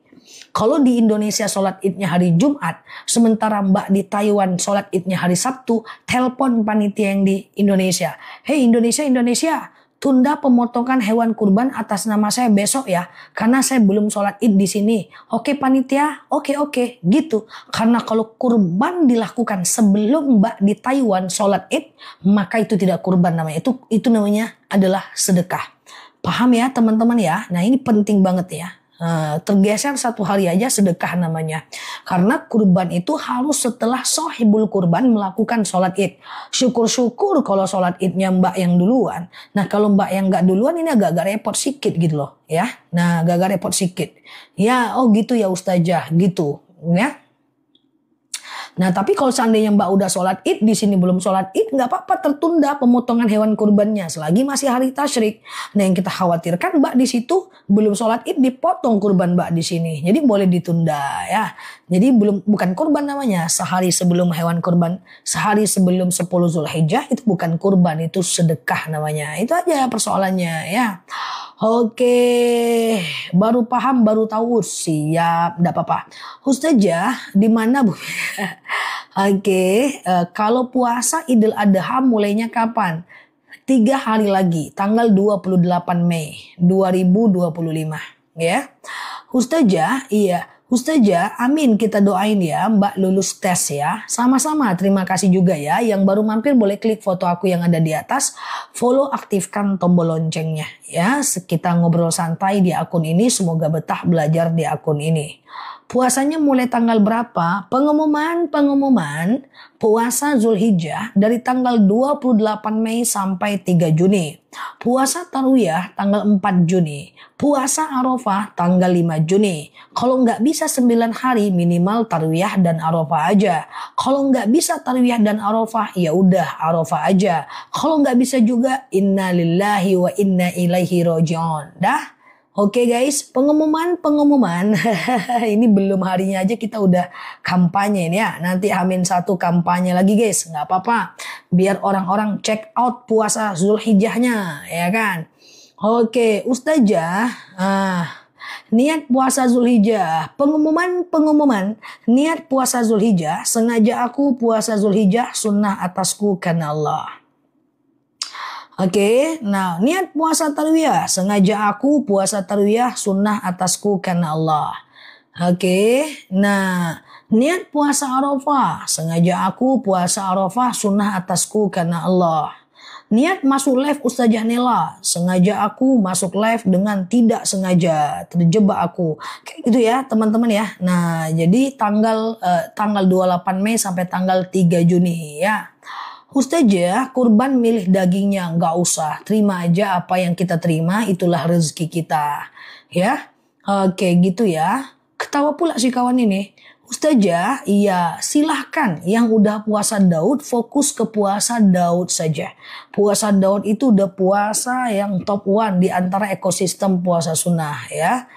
Kalau di Indonesia sholat idnya hari Jumat, sementara Mbak di Taiwan sholat idnya hari Sabtu, telepon panitia yang di Indonesia. Hei Indonesia, tunda pemotongan hewan kurban atas nama saya besok ya, karena saya belum sholat id di sini. Oke panitia, oke, gitu. Karena kalau kurban dilakukan sebelum Mbak di Taiwan sholat id, maka itu tidak kurban namanya. Itu namanya adalah sedekah. Paham ya teman-teman ya? Nah ini penting banget ya. Tergeser satu hari aja sedekah namanya. Karena kurban itu harus setelah sohibul kurban melakukan sholat id. Syukur-syukur kalau sholat idnya Mbak yang duluan. Nah kalau Mbak yang gak duluan ini agak-agak repot sikit gitu loh ya. Nah agak-agak repot sikit. Ya oh gitu ya Ustazah gitu ya. Nah tapi kalau seandainya Mbak udah sholat id di sini belum sholat id, nggak apa-apa tertunda pemotongan hewan kurbannya selagi masih hari tasyrik. Nah yang kita khawatirkan Mbak di situ belum sholat id dipotong kurban Mbak di sini, jadi boleh ditunda ya. Jadi bukan kurban namanya, sehari sebelum hewan kurban, sehari sebelum 10 Zulhijjah itu bukan kurban, itu sedekah namanya. Itu aja persoalannya ya. Oke, baru paham, baru tahu, siap, enggak apa-apa. Ustazah, di mana Bu? Oke, kalau puasa Idul Adha mulainya kapan? 3 hari lagi, tanggal 28 Mei 2025, ya. Ustazah, iya. Ustazah, amin kita doain ya Mbak lulus tes ya. Sama-sama terima kasih juga ya. Yang baru mampir boleh klik foto aku yang ada di atas. Follow, aktifkan tombol loncengnya ya. Kita ngobrol santai di akun ini. Semoga betah belajar di akun ini. Puasanya mulai tanggal berapa? Pengumuman puasa Zulhijjah dari tanggal 28 Mei sampai 3 Juni. Puasa Tarwiyah tanggal 4 Juni. Puasa Arafah tanggal 5 Juni. Kalau nggak bisa 9 hari minimal Tarwiyah dan Arafah aja. Kalau nggak bisa Tarwiyah dan Arafah ya udah Arafah aja. Kalau nggak bisa juga inna lillahi wa inna ilaihi raji'un. Dah? Oke guys, pengumuman. Ini belum harinya aja kita udah kampanye ini ya. Nanti H-1 kampanye lagi guys, nggak apa-apa. Biar orang-orang check out puasa Zulhijjahnya, ya kan. Oke, Ustazah, niat puasa Zulhijjah, pengumuman, niat puasa Zulhijjah, sengaja aku puasa Zulhijjah, sunnah atasku karena Allah. Oke, nah niat puasa tarwiyah, sengaja aku puasa tarwiyah, sunnah atasku karena Allah. Oke, nah niat puasa Arafah, sengaja aku puasa Arafah, sunnah atasku karena Allah. Niat masuk live Ustazah Nela, sengaja aku masuk live dengan tidak sengaja, terjebak aku. Kayak gitu ya teman-teman ya. Nah jadi tanggal 28 Mei sampai tanggal 3 Juni ya. Ustazah, kurban milih dagingnya, nggak usah. Terima aja apa yang kita terima, itulah rezeki kita. Ya, oke gitu ya. Ketawa pula si kawan ini. Ustazah, iya silahkan yang udah puasa Daud fokus ke puasa Daud saja. Puasa Daud itu udah puasa yang top one di antara ekosistem puasa sunnah ya.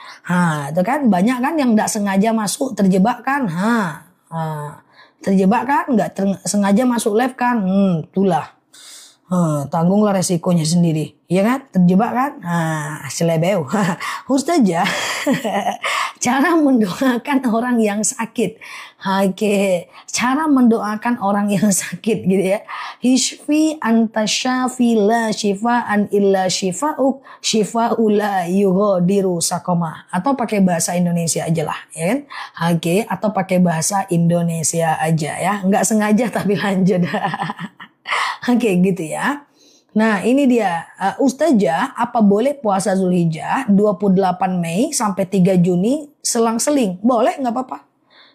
Itu kan banyak kan yang nggak sengaja masuk terjebak kan. Terjebak kan, nggak sengaja masuk live kan, itulah. Tanggunglah resikonya sendiri, ya kan? Terjebak kan? Selebeu. Ustazah, cara mendoakan orang yang sakit. Oke, cara mendoakan orang yang sakit gitu ya. Hishfi anta syafi la shifaan illa shifa'uk shifa'ula yughadiru sakoma. Atau pakai bahasa Indonesia aja lah, ya kan? Oke, atau pakai bahasa Indonesia aja ya. Nggak sengaja tapi lanjut. Oke gitu ya. Nah ini dia Ustazah, apa boleh puasa Zulhijjah 28 Mei sampai 3 Juni selang-seling? Boleh, nggak apa-apa.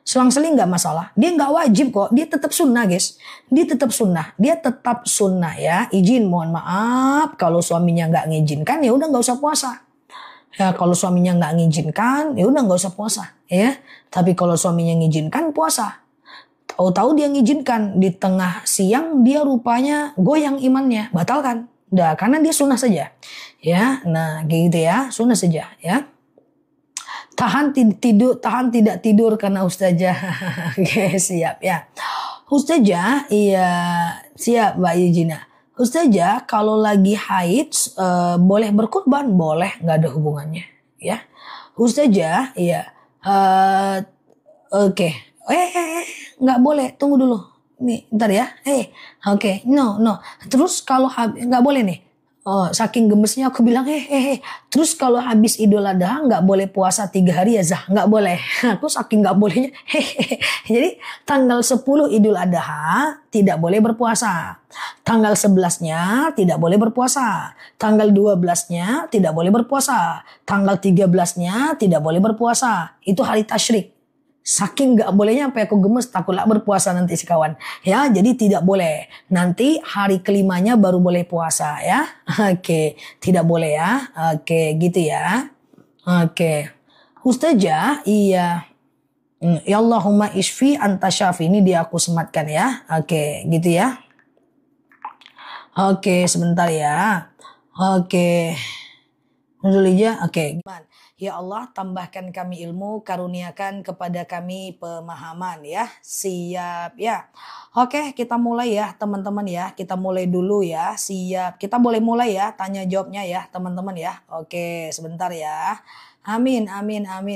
Selang-seling nggak masalah. Dia nggak wajib kok. Dia tetap sunnah guys. Dia tetap sunnah. Dia tetap sunnah ya. Izin mohon maaf kalau suaminya nggak ngizinkan ya udah nggak usah puasa. Ya kalau suaminya nggak ngizinkan ya udah nggak usah puasa ya. Tapi kalau suaminya ngizinkan puasa. Tahu-tahu dia ngizinkan di tengah siang dia rupanya goyang imannya, batalkan. Udah karena dia sunnah saja. Ya, nah gitu ya, sunnah saja ya. Tahan tidak tidur karena Ustazah. Oke, siap ya. Ustazah, iya siap Mbak Yujina. Ustazah, kalau lagi haid boleh berkurban? Boleh, nggak ada hubungannya ya. Ustazah, iya. Oke. Nggak boleh, tunggu dulu. Nih, ntar ya. Oke. No. Terus kalau nggak boleh nih. Oh, saking gemesnya aku bilang, Terus kalau habis Idul Adha nggak boleh puasa 3 hari ya Zah? Nggak boleh. Aku saking nggak bolehnya, Jadi tanggal 10 Idul Adha tidak boleh berpuasa. Tanggal 11-nya tidak boleh berpuasa. Tanggal 12-nya tidak boleh berpuasa. Tanggal 13-nya tidak boleh berpuasa. Itu hari tasyrik. Saking nggak bolehnya sampai aku gemes takutlah berpuasa nanti si kawan. Ya, jadi tidak boleh. Nanti hari kelimanya baru boleh puasa ya. Oke, tidak boleh ya. Oke, gitu ya. Oke. Ustazah, iya. Ya Allahumma isfi anta syafi. Ini dia aku sematkan ya. Oke, gitu ya. Oke, sebentar ya. Oke. Zulhijjah, oke. Ya Allah, tambahkan kami ilmu, karuniakan kepada kami pemahaman ya. Siap ya. Oke, kita mulai ya teman-teman ya. Kita mulai dulu ya. Siap. Kita boleh mulai ya tanya jawabnya ya teman-teman ya. Oke, sebentar ya. Amin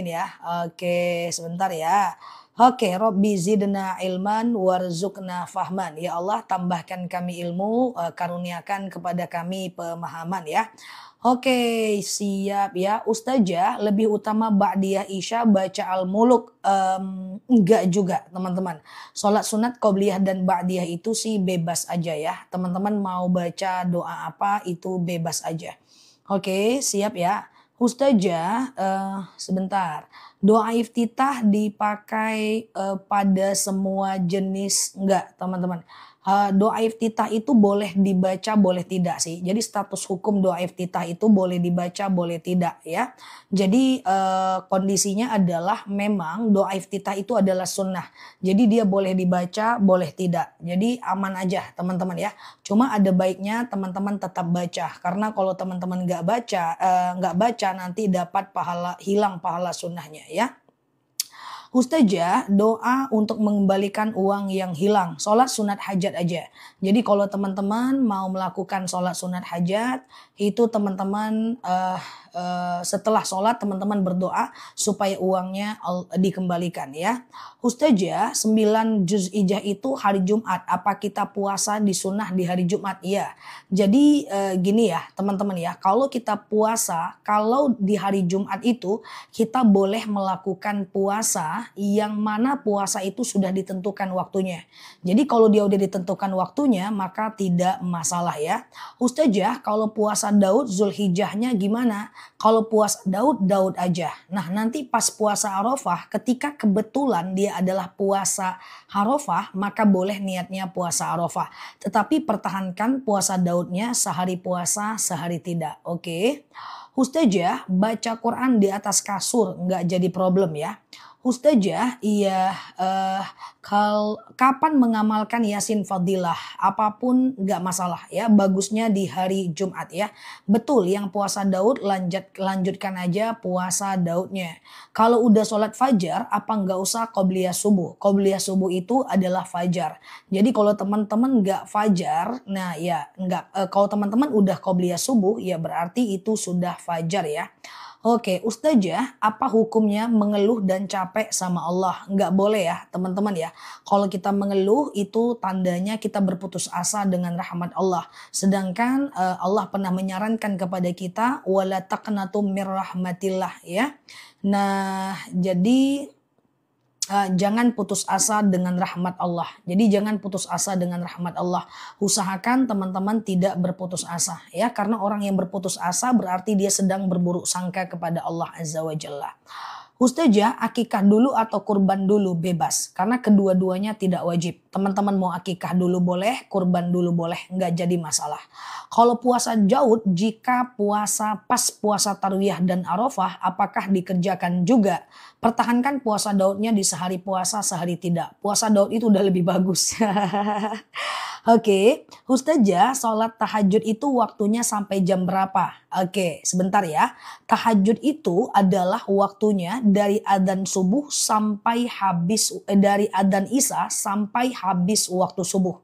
ya. Oke, sebentar ya. Oke, Robbi zidna ilman warzuqna fahman. Ya Allah, tambahkan kami ilmu, karuniakan kepada kami pemahaman ya. Oke, siap ya. Ustazah, lebih utama Ba'diyah Isya baca Al-Muluk? Enggak juga teman-teman. Sholat sunat Qobliyah dan Ba'diyah itu sih bebas aja ya. Teman-teman mau baca doa apa itu bebas aja. Oke, siap ya. Ustazah, sebentar. Doa iftitah dipakai pada semua jenis enggak teman-teman? Doa iftitah itu boleh dibaca, boleh tidak sih. Jadi status hukum doa iftitah itu boleh dibaca, boleh tidak ya. Jadi kondisinya adalah memang doa iftitah itu adalah sunnah. Jadi dia boleh dibaca, boleh tidak. Jadi aman aja teman-teman ya. Cuma ada baiknya teman-teman tetap baca. Karena kalau teman-teman nggak baca nanti dapat hilang pahala sunnahnya ya. Ustazah, doa untuk mengembalikan uang yang hilang. Sholat sunat hajat aja. Jadi kalau teman-teman mau melakukan sholat sunat hajat, itu teman-teman setelah sholat teman-teman berdoa supaya uangnya dikembalikan ya. Ustazah, 9 juz ijah itu hari Jumat. Apa kita puasa di sunnah di hari Jumat? Iya. Jadi gini ya teman-teman ya. Kalau kita puasa, kalau di hari Jumat itu kita boleh melakukan puasa yang mana puasa itu sudah ditentukan waktunya. Jadi kalau dia udah ditentukan waktunya maka tidak masalah ya. Ustazah, kalau puasa Daud Zulhijjahnya gimana? Kalau puasa Daud, Daud aja. Nah nanti pas puasa Arafah ketika kebetulan dia adalah puasa Arafah maka boleh niatnya puasa Arafah. Tetapi pertahankan puasa Daudnya sehari puasa sehari tidak. Oke. Ustazah, baca Quran di atas kasur nggak jadi problem ya. Ustazah, iya kapan mengamalkan Yasin Fadilah? Apapun nggak masalah ya, bagusnya di hari Jumat ya. Betul, yang puasa Daud lanjutkan aja puasa Daudnya. Kalau udah sholat fajar, apa nggak usah qobliyah subuh? Qobliyah subuh itu adalah fajar. Jadi kalau teman-teman nggak fajar, nah ya nggak. Kalau teman-teman udah qobliyah subuh, ya berarti itu sudah fajar ya. Oke, Ustazah, apa hukumnya mengeluh dan capek sama Allah? Nggak boleh ya, teman-teman ya. Kalau kita mengeluh itu tandanya kita berputus asa dengan rahmat Allah. Sedangkan Allah pernah menyarankan kepada kita wala taqnatu mir rahmatillah ya. Nah, jadi jangan putus asa dengan rahmat Allah. Jadi jangan putus asa dengan rahmat Allah. Usahakan teman-teman tidak berputus asa ya, karena orang yang berputus asa berarti dia sedang berburuk sangka kepada Allah Azza wa Jalla. Ustazah, akikah dulu atau kurban dulu bebas karena kedua-duanya tidak wajib. Teman-teman mau akikah dulu boleh, kurban dulu boleh, nggak jadi masalah. Kalau puasa Daud, jika pas puasa Tarwiyah dan Arafah, apakah dikerjakan juga? Pertahankan puasa Daudnya di sehari puasa, sehari tidak. Puasa Daud itu udah lebih bagus. Oke, Ustazah, sholat tahajud itu waktunya sampai jam berapa? Oke, sebentar ya. Tahajud itu adalah waktunya dari adzan subuh sampai dari adzan isya sampai habis waktu subuh.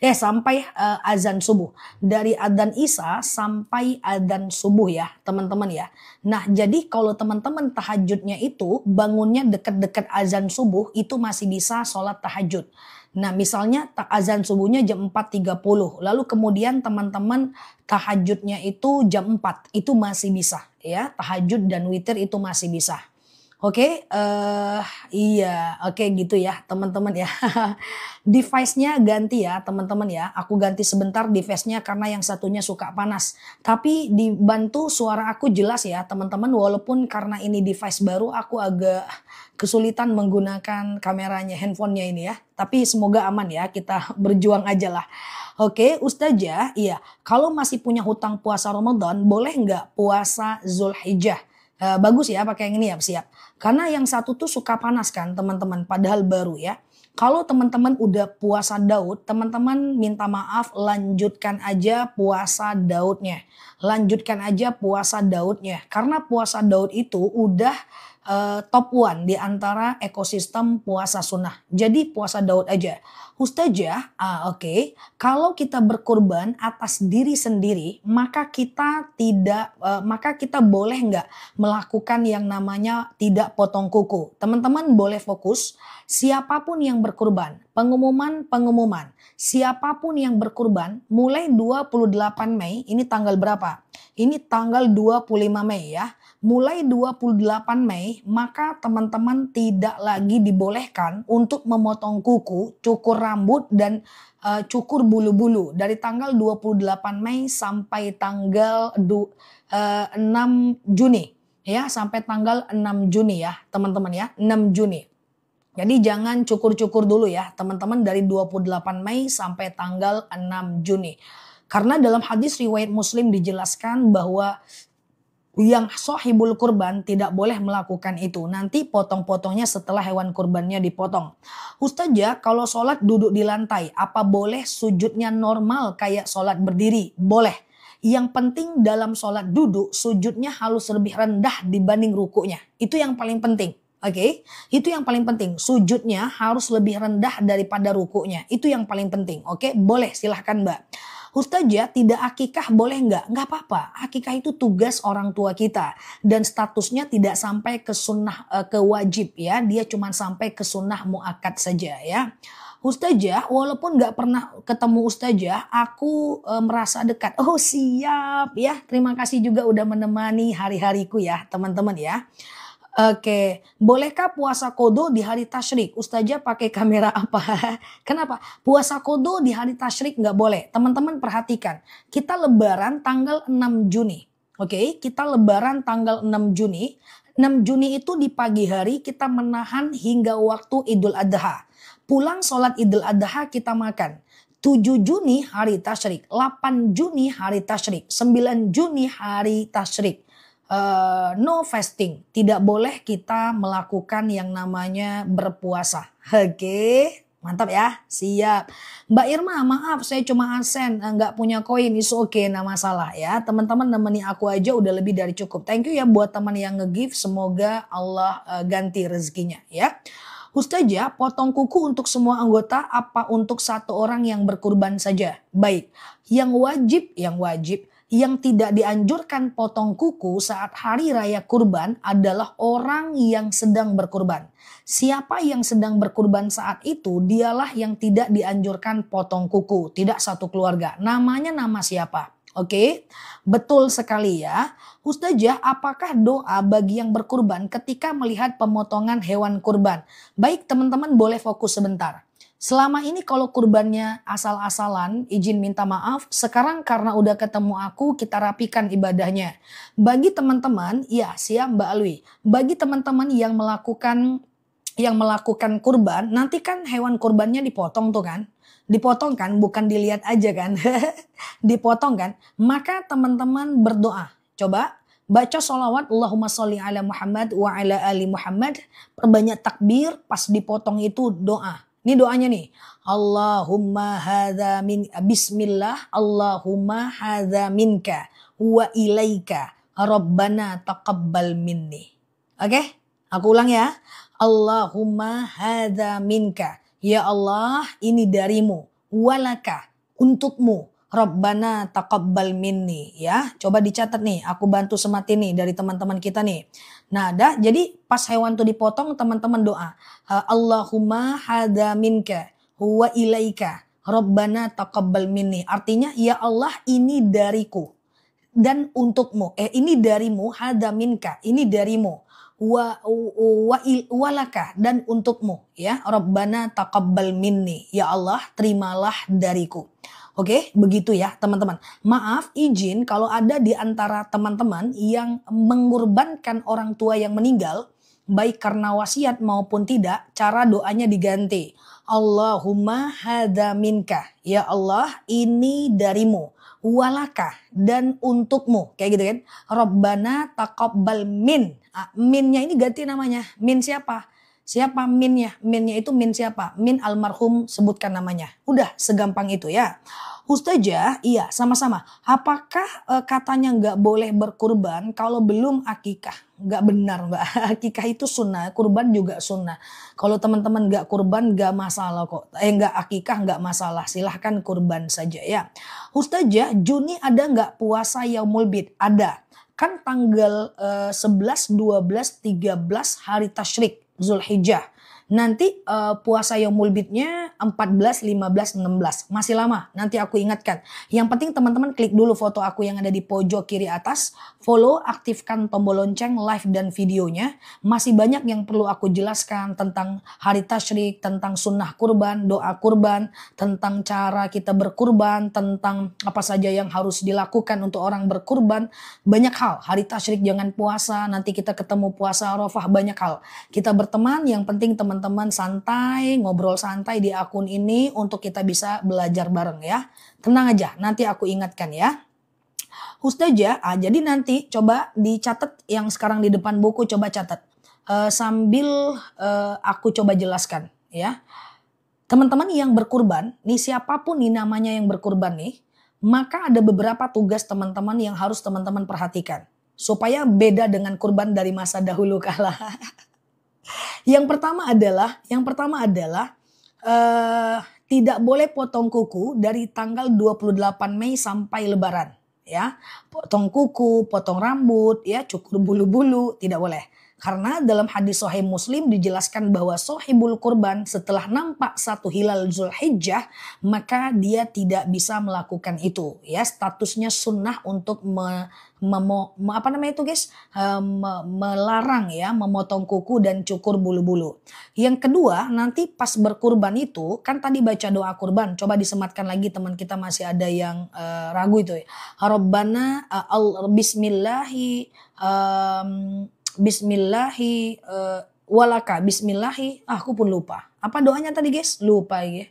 Sampai azan subuh. Dari adzan isya sampai adzan subuh ya teman-teman ya. Nah jadi kalau teman-teman tahajudnya itu bangunnya deket-deket azan subuh itu masih bisa sholat tahajud. Nah misalnya azan subuhnya jam 4.30 lalu kemudian teman-teman tahajudnya itu jam 4 itu masih bisa ya, tahajud dan witir itu masih bisa. Oke, iya, oke gitu ya teman-teman ya. Device-nya ganti ya teman-teman ya. Aku ganti sebentar device-nya karena yang satunya suka panas. Tapi dibantu suara aku jelas ya teman-teman. Walaupun karena ini device baru aku agak kesulitan menggunakan kameranya, handphonenya ini ya. Tapi semoga aman ya, kita berjuang aja lah. Oke, Ustazah, iya. Kalau masih punya hutang puasa Ramadan, boleh nggak puasa Zulhijjah? Bagus ya pakai yang ini ya, siap. Karena yang satu tuh suka panas kan teman-teman, padahal baru ya. Kalau teman-teman udah puasa Daud, teman-teman minta maaf lanjutkan aja puasa Daudnya. Lanjutkan aja puasa Daudnya. Karena puasa Daud itu udah top one di antara ekosistem puasa sunnah. Jadi puasa Daud aja. Ustazah, oke. Kalau kita berkorban atas diri sendiri, maka kita boleh nggak melakukan yang namanya tidak potong kuku. Teman-teman boleh fokus. Siapapun yang berkorban, pengumuman. Siapapun yang berkorban mulai 28 Mei, ini tanggal berapa? Ini tanggal 25 Mei ya. Mulai 28 Mei, maka teman-teman tidak lagi dibolehkan untuk memotong kuku, cukur rambut, dan cukur bulu-bulu. Dari tanggal 28 Mei sampai tanggal 6 Juni. Ya, sampai tanggal 6 Juni ya teman-teman ya, 6 Juni. Jadi jangan cukur-cukur dulu ya teman-teman dari 28 Mei sampai tanggal 6 Juni. Karena dalam hadis riwayat Muslim dijelaskan bahwa yang sohibul kurban tidak boleh melakukan itu. Nanti potong-potongnya setelah hewan kurbannya dipotong. Ustazah, kalau sholat duduk di lantai, apa boleh sujudnya normal kayak sholat berdiri? Boleh. Yang penting dalam sholat duduk, sujudnya harus lebih rendah dibanding rukunya. Itu yang paling penting. Oke, itu yang paling penting. Sujudnya harus lebih rendah daripada rukunya. Itu yang paling penting. Oke, boleh silahkan Mbak. Ustazah, tidak akikah boleh nggak? Nggak apa-apa. Akikah itu tugas orang tua kita. Dan statusnya tidak sampai ke sunnah, ke wajib ya. Dia cuma sampai ke sunnah muakkad saja ya. Ustazah, walaupun nggak pernah ketemu Ustazah, aku merasa dekat. Oh siap ya. Terima kasih juga udah menemani hari-hariku ya teman-teman ya. Oke, bolehkah puasa kodo di hari tasyrik? Ustazah pakai kamera apa? Kenapa? Puasa kodo di hari tasyrik nggak boleh. Teman-teman perhatikan, kita lebaran tanggal 6 Juni. Oke, kita lebaran tanggal 6 Juni. 6 Juni itu di pagi hari kita menahan hingga waktu Idul Adha. Pulang sholat Idul Adha kita makan. 7 Juni hari tasyrik, 8 Juni hari tasyrik, 9 Juni hari tasyrik. No fasting, tidak boleh kita melakukan yang namanya berpuasa. Oke, mantap ya, siap. Mbak Irma, maaf saya cuma absen, nggak punya koin, itu oke, nah masalah ya. Teman-teman nemeni aku aja udah lebih dari cukup. Thank you ya buat teman yang nge-give, semoga Allah ganti rezekinya ya. Ustazah, potong kuku untuk semua anggota apa untuk satu orang yang berkurban saja? Baik, yang wajib. Yang tidak dianjurkan potong kuku saat hari raya kurban adalah orang yang sedang berkurban. Siapa yang sedang berkurban saat itu, dialah yang tidak dianjurkan potong kuku. Tidak satu keluarga. Namanya nama siapa? Oke, betul sekali ya. Ustazah, apakah doa bagi yang berkurban ketika melihat pemotongan hewan kurban? Baik teman-teman, boleh fokus sebentar. Selama ini kalau kurbannya asal-asalan, izin minta maaf, sekarang karena udah ketemu aku, kita rapikan ibadahnya. Bagi teman-teman, ya siap Mbak Alwi, bagi teman-teman yang melakukan kurban, nanti kan hewan kurbannya dipotong tuh kan. Dipotong kan, bukan dilihat aja kan. Dipotong kan, maka teman-teman berdoa. Coba baca sholawat Allahumma sholli ala Muhammad wa ala ali Muhammad. Perbanyak takbir, pas dipotong itu doa. Ini doanya nih. Allahumma hadza min bismillah Allahumma hadza minka wa ilaika rabbana taqabbal minni. Oke? Aku ulang ya. Allahumma hadza minka. Ya Allah, ini darimu. Walaka, untukmu. Rabbana taqabbal minni ya. Coba dicatat nih, aku bantu sematin nih dari teman-teman kita nih. Nah, jadi pas hewan tuh dipotong teman-teman doa. Allahumma hadza minka huwa ilaika Rabbana taqabbal minni. Artinya ya Allah ini dariku dan untukmu. Ini darimu, hadza minka, ini darimu. Walaka dan untukmu ya. Rabbana taqabbal minni. Ya Allah, terimalah dariku. Oke, begitu ya teman-teman. Maaf, izin kalau ada di antara teman-teman yang mengorbankan orang tua yang meninggal, baik karena wasiat maupun tidak, cara doanya diganti. Allahumma hadza minka. Ya Allah, ini darimu. Walaka dan untukmu. Kayak gitu kan. Rabbana taqabbal min. Minnya ini ganti namanya. Min siapa? Siapa minnya? Minnya itu min siapa? Min almarhum, sebutkan namanya. Udah segampang itu ya. Ustazah, iya sama-sama. Apakah katanya nggak boleh berkurban kalau belum akikah? Nggak benar Mbak. Akikah itu sunnah, kurban juga sunnah. Kalau teman-teman nggak kurban nggak masalah kok. Nggak akikah nggak masalah. Silahkan kurban saja ya. Ustazah, Juni ada nggak puasa Yaumul Bid? Ada. Kan tanggal 11, 12, 13 hari tasyrik Zulhijjah. Nanti puasa Yaumul Bidnya 14, 15, 16. Masih lama, nanti aku ingatkan. Yang penting teman-teman klik dulu foto aku yang ada di pojok kiri atas. Follow, aktifkan tombol lonceng, live dan videonya. Masih banyak yang perlu aku jelaskan tentang hari tasyrik, tentang sunnah kurban, doa kurban, tentang cara kita berkurban, tentang apa saja yang harus dilakukan untuk orang berkurban. Banyak hal, hari tasyrik jangan puasa, nanti kita ketemu puasa Arafah, banyak hal. Kita berteman, yang penting teman teman-teman santai, ngobrol santai di akun ini untuk kita bisa belajar bareng ya. Tenang aja, nanti aku ingatkan ya. Ustazah, jadi nanti coba dicatat yang sekarang di depan buku, coba catat. Sambil aku coba jelaskan ya. Teman-teman yang berkurban, nih siapapun nih namanya yang berkurban nih, maka ada beberapa tugas teman-teman yang harus teman-teman perhatikan. Supaya beda dengan kurban dari masa dahulu kala. Yang pertama adalah tidak boleh potong kuku dari tanggal 28 Mei sampai Lebaran. Ya, potong kuku, potong rambut, ya, cukur bulu-bulu, tidak boleh. Karena dalam hadis Sahih Muslim dijelaskan bahwa sohibul kurban setelah nampak satu hilal Zulhijjah maka dia tidak bisa melakukan itu. Ya, statusnya sunnah untuk melarang ya, memotong kuku dan cukur bulu-bulu. Yang kedua, nanti pas berkurban itu kan tadi baca doa kurban. Coba disematkan lagi, teman kita masih ada yang ragu itu ya. Rabbana bismillahi Bismillahi walaka bismillahi, aku pun lupa. Apa doanya tadi guys? Lupa ya.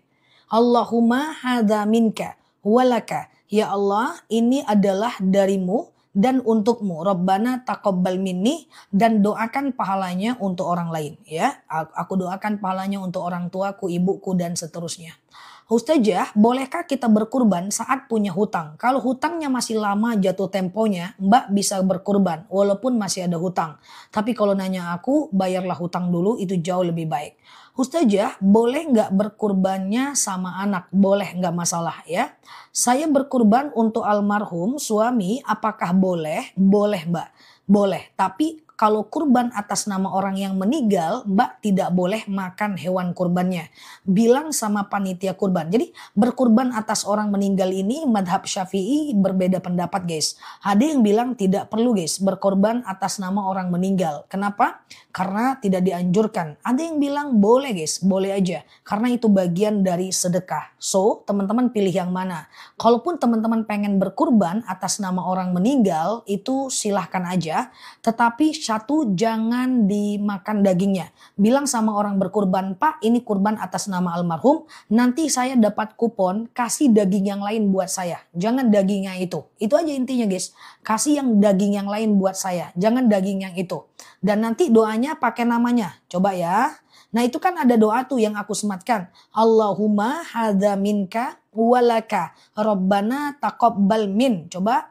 Allahumma hadza minka walaka. Ya Allah, ini adalah darimu dan untukmu. Rabbana taqabbal minni, dan doakan pahalanya untuk orang lain ya. Aku doakan pahalanya untuk orang tuaku, ibuku dan seterusnya. Ustazah, bolehkah kita berkurban saat punya hutang? Kalau hutangnya masih lama jatuh temponya, Mbak bisa berkurban walaupun masih ada hutang. Tapi kalau nanya aku, bayarlah hutang dulu, itu jauh lebih baik. Ustazah, boleh nggak berkurbannya sama anak? Boleh, nggak masalah ya. Saya berkurban untuk almarhum suami, apakah boleh? Boleh Mbak, boleh. Tapi kalau kurban atas nama orang yang meninggal, Mbak tidak boleh makan hewan kurbannya. Bilang sama panitia kurban. Jadi berkurban atas orang meninggal ini madhab Syafi'i berbeda pendapat guys. Ada yang bilang tidak perlu guys berkorban atas nama orang meninggal. Kenapa? Karena tidak dianjurkan. Ada yang bilang boleh guys, boleh aja. Karena itu bagian dari sedekah. So teman-teman pilih yang mana. Kalaupun teman-teman pengen berkurban atas nama orang meninggal, itu silahkan aja. Tetapi satu, jangan dimakan dagingnya. Bilang sama orang berkurban, Pak ini kurban atas nama almarhum, nanti saya dapat kupon kasih daging yang lain buat saya. Jangan dagingnya itu. Itu aja intinya guys. Kasih yang daging yang lain buat saya. Jangan daging yang itu. Dan nanti doanya pakai namanya. Coba ya. Nah itu kan ada doa tuh yang aku sematkan. Allahumma hadza minka walaka Rabbana taqabbal min. Coba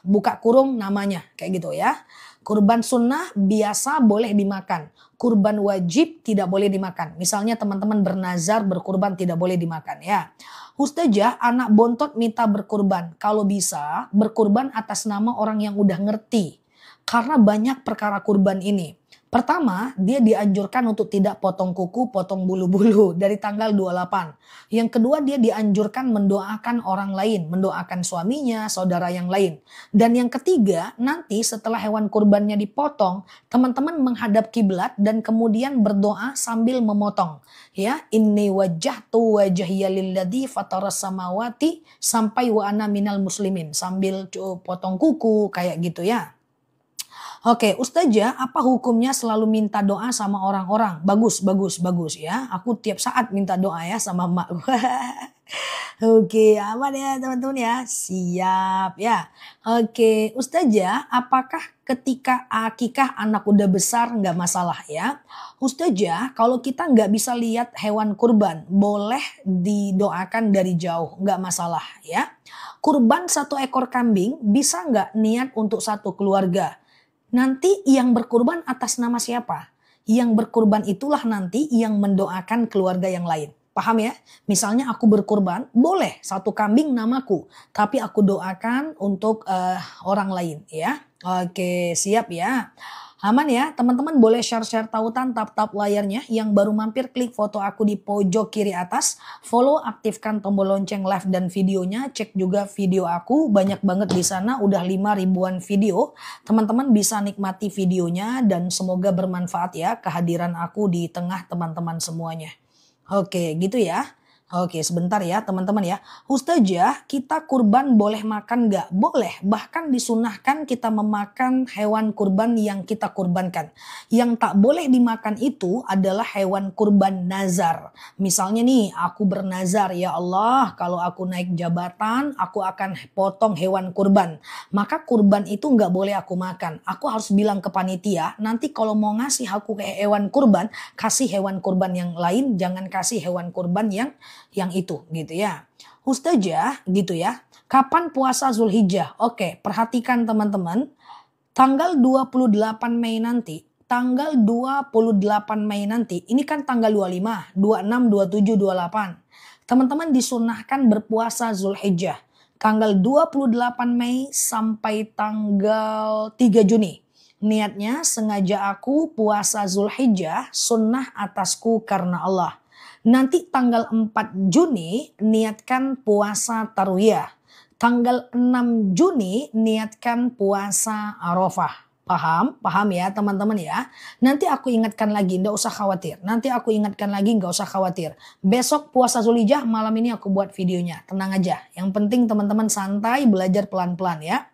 buka kurung namanya kayak gitu ya. Kurban sunnah biasa boleh dimakan. Kurban wajib tidak boleh dimakan. Misalnya teman-teman bernazar berkurban tidak boleh dimakan ya. Ustazah, anak bontot minta berkurban. Kalau bisa berkurban atas nama orang yang udah ngerti. Karena banyak perkara kurban ini. Pertama, dia dianjurkan untuk tidak potong kuku, potong bulu-bulu dari tanggal 28. Yang kedua, dia dianjurkan mendoakan orang lain, mendoakan suaminya, saudara yang lain. Dan yang ketiga, nanti setelah hewan kurbannya dipotong, teman-teman menghadap kiblat dan kemudian berdoa sambil memotong. Ya, inni wajjahtu wajhiya lilladzi fataras samawati sampai wa ana minal muslimin, sambil potong kuku kayak gitu ya. Oke, Ustazah, apa hukumnya selalu minta doa sama orang-orang? Bagus ya. Aku tiap saat minta doa ya sama emak. Oke, aman ya teman-teman ya. Siap ya. Oke, Ustazah, apakah ketika akikah anak udah besar nggak masalah ya? Ustazah, kalau kita nggak bisa lihat hewan kurban, boleh didoakan dari jauh, nggak masalah ya. Kurban 1 ekor kambing bisa nggak niat untuk satu keluarga? Nanti yang berkurban atas nama siapa? Yang berkurban itulah nanti yang mendoakan keluarga yang lain. Paham ya? Misalnya aku berkurban, boleh 1 kambing namaku. Tapi aku doakan untuk orang lain ya. Oke, siap ya. Aman ya, teman-teman boleh share-share tautan, tap-tap layarnya. Yang baru mampir klik foto aku di pojok kiri atas. Follow, aktifkan tombol lonceng live dan videonya. Cek juga video aku, banyak banget di sana, udah 5 ribuan video. Teman-teman bisa nikmati videonya dan semoga bermanfaat ya kehadiran aku di tengah teman-teman semuanya. Oke, gitu ya. Oke, sebentar ya teman-teman ya. Ustazah, kita kurban boleh makan nggak? Boleh, bahkan disunahkan kita memakan hewan kurban yang kita kurbankan. Yang tak boleh dimakan itu adalah hewan kurban nazar. Misalnya nih, aku bernazar, ya Allah, kalau aku naik jabatan, aku akan potong hewan kurban. Maka kurban itu nggak boleh aku makan. Aku harus bilang ke panitia, nanti kalau mau ngasih aku ke hewan kurban, kasih hewan kurban yang lain, jangan kasih hewan kurban yang itu gitu ya. Ustazah gitu ya. Kapan puasa Zulhijjah? Oke, perhatikan teman-teman. Tanggal 28 Mei nanti, tanggal 28 Mei nanti, ini kan tanggal 25, 26, 27, 28. Teman-teman disunahkan berpuasa Zulhijjah. Tanggal 28 Mei sampai tanggal 3 Juni. Niatnya sengaja aku puasa Zulhijjah sunnah atasku karena Allah. Nanti tanggal 4 Juni niatkan puasa Tarwiyah. Tanggal 6 Juni niatkan puasa Arafah. Paham? Paham ya teman-teman ya. Nanti aku ingatkan lagi, nggak usah khawatir. Nanti aku ingatkan lagi, nggak usah khawatir. Besok puasa Zulhijjah, malam ini aku buat videonya. Tenang aja. Yang penting teman-teman santai, belajar pelan-pelan ya.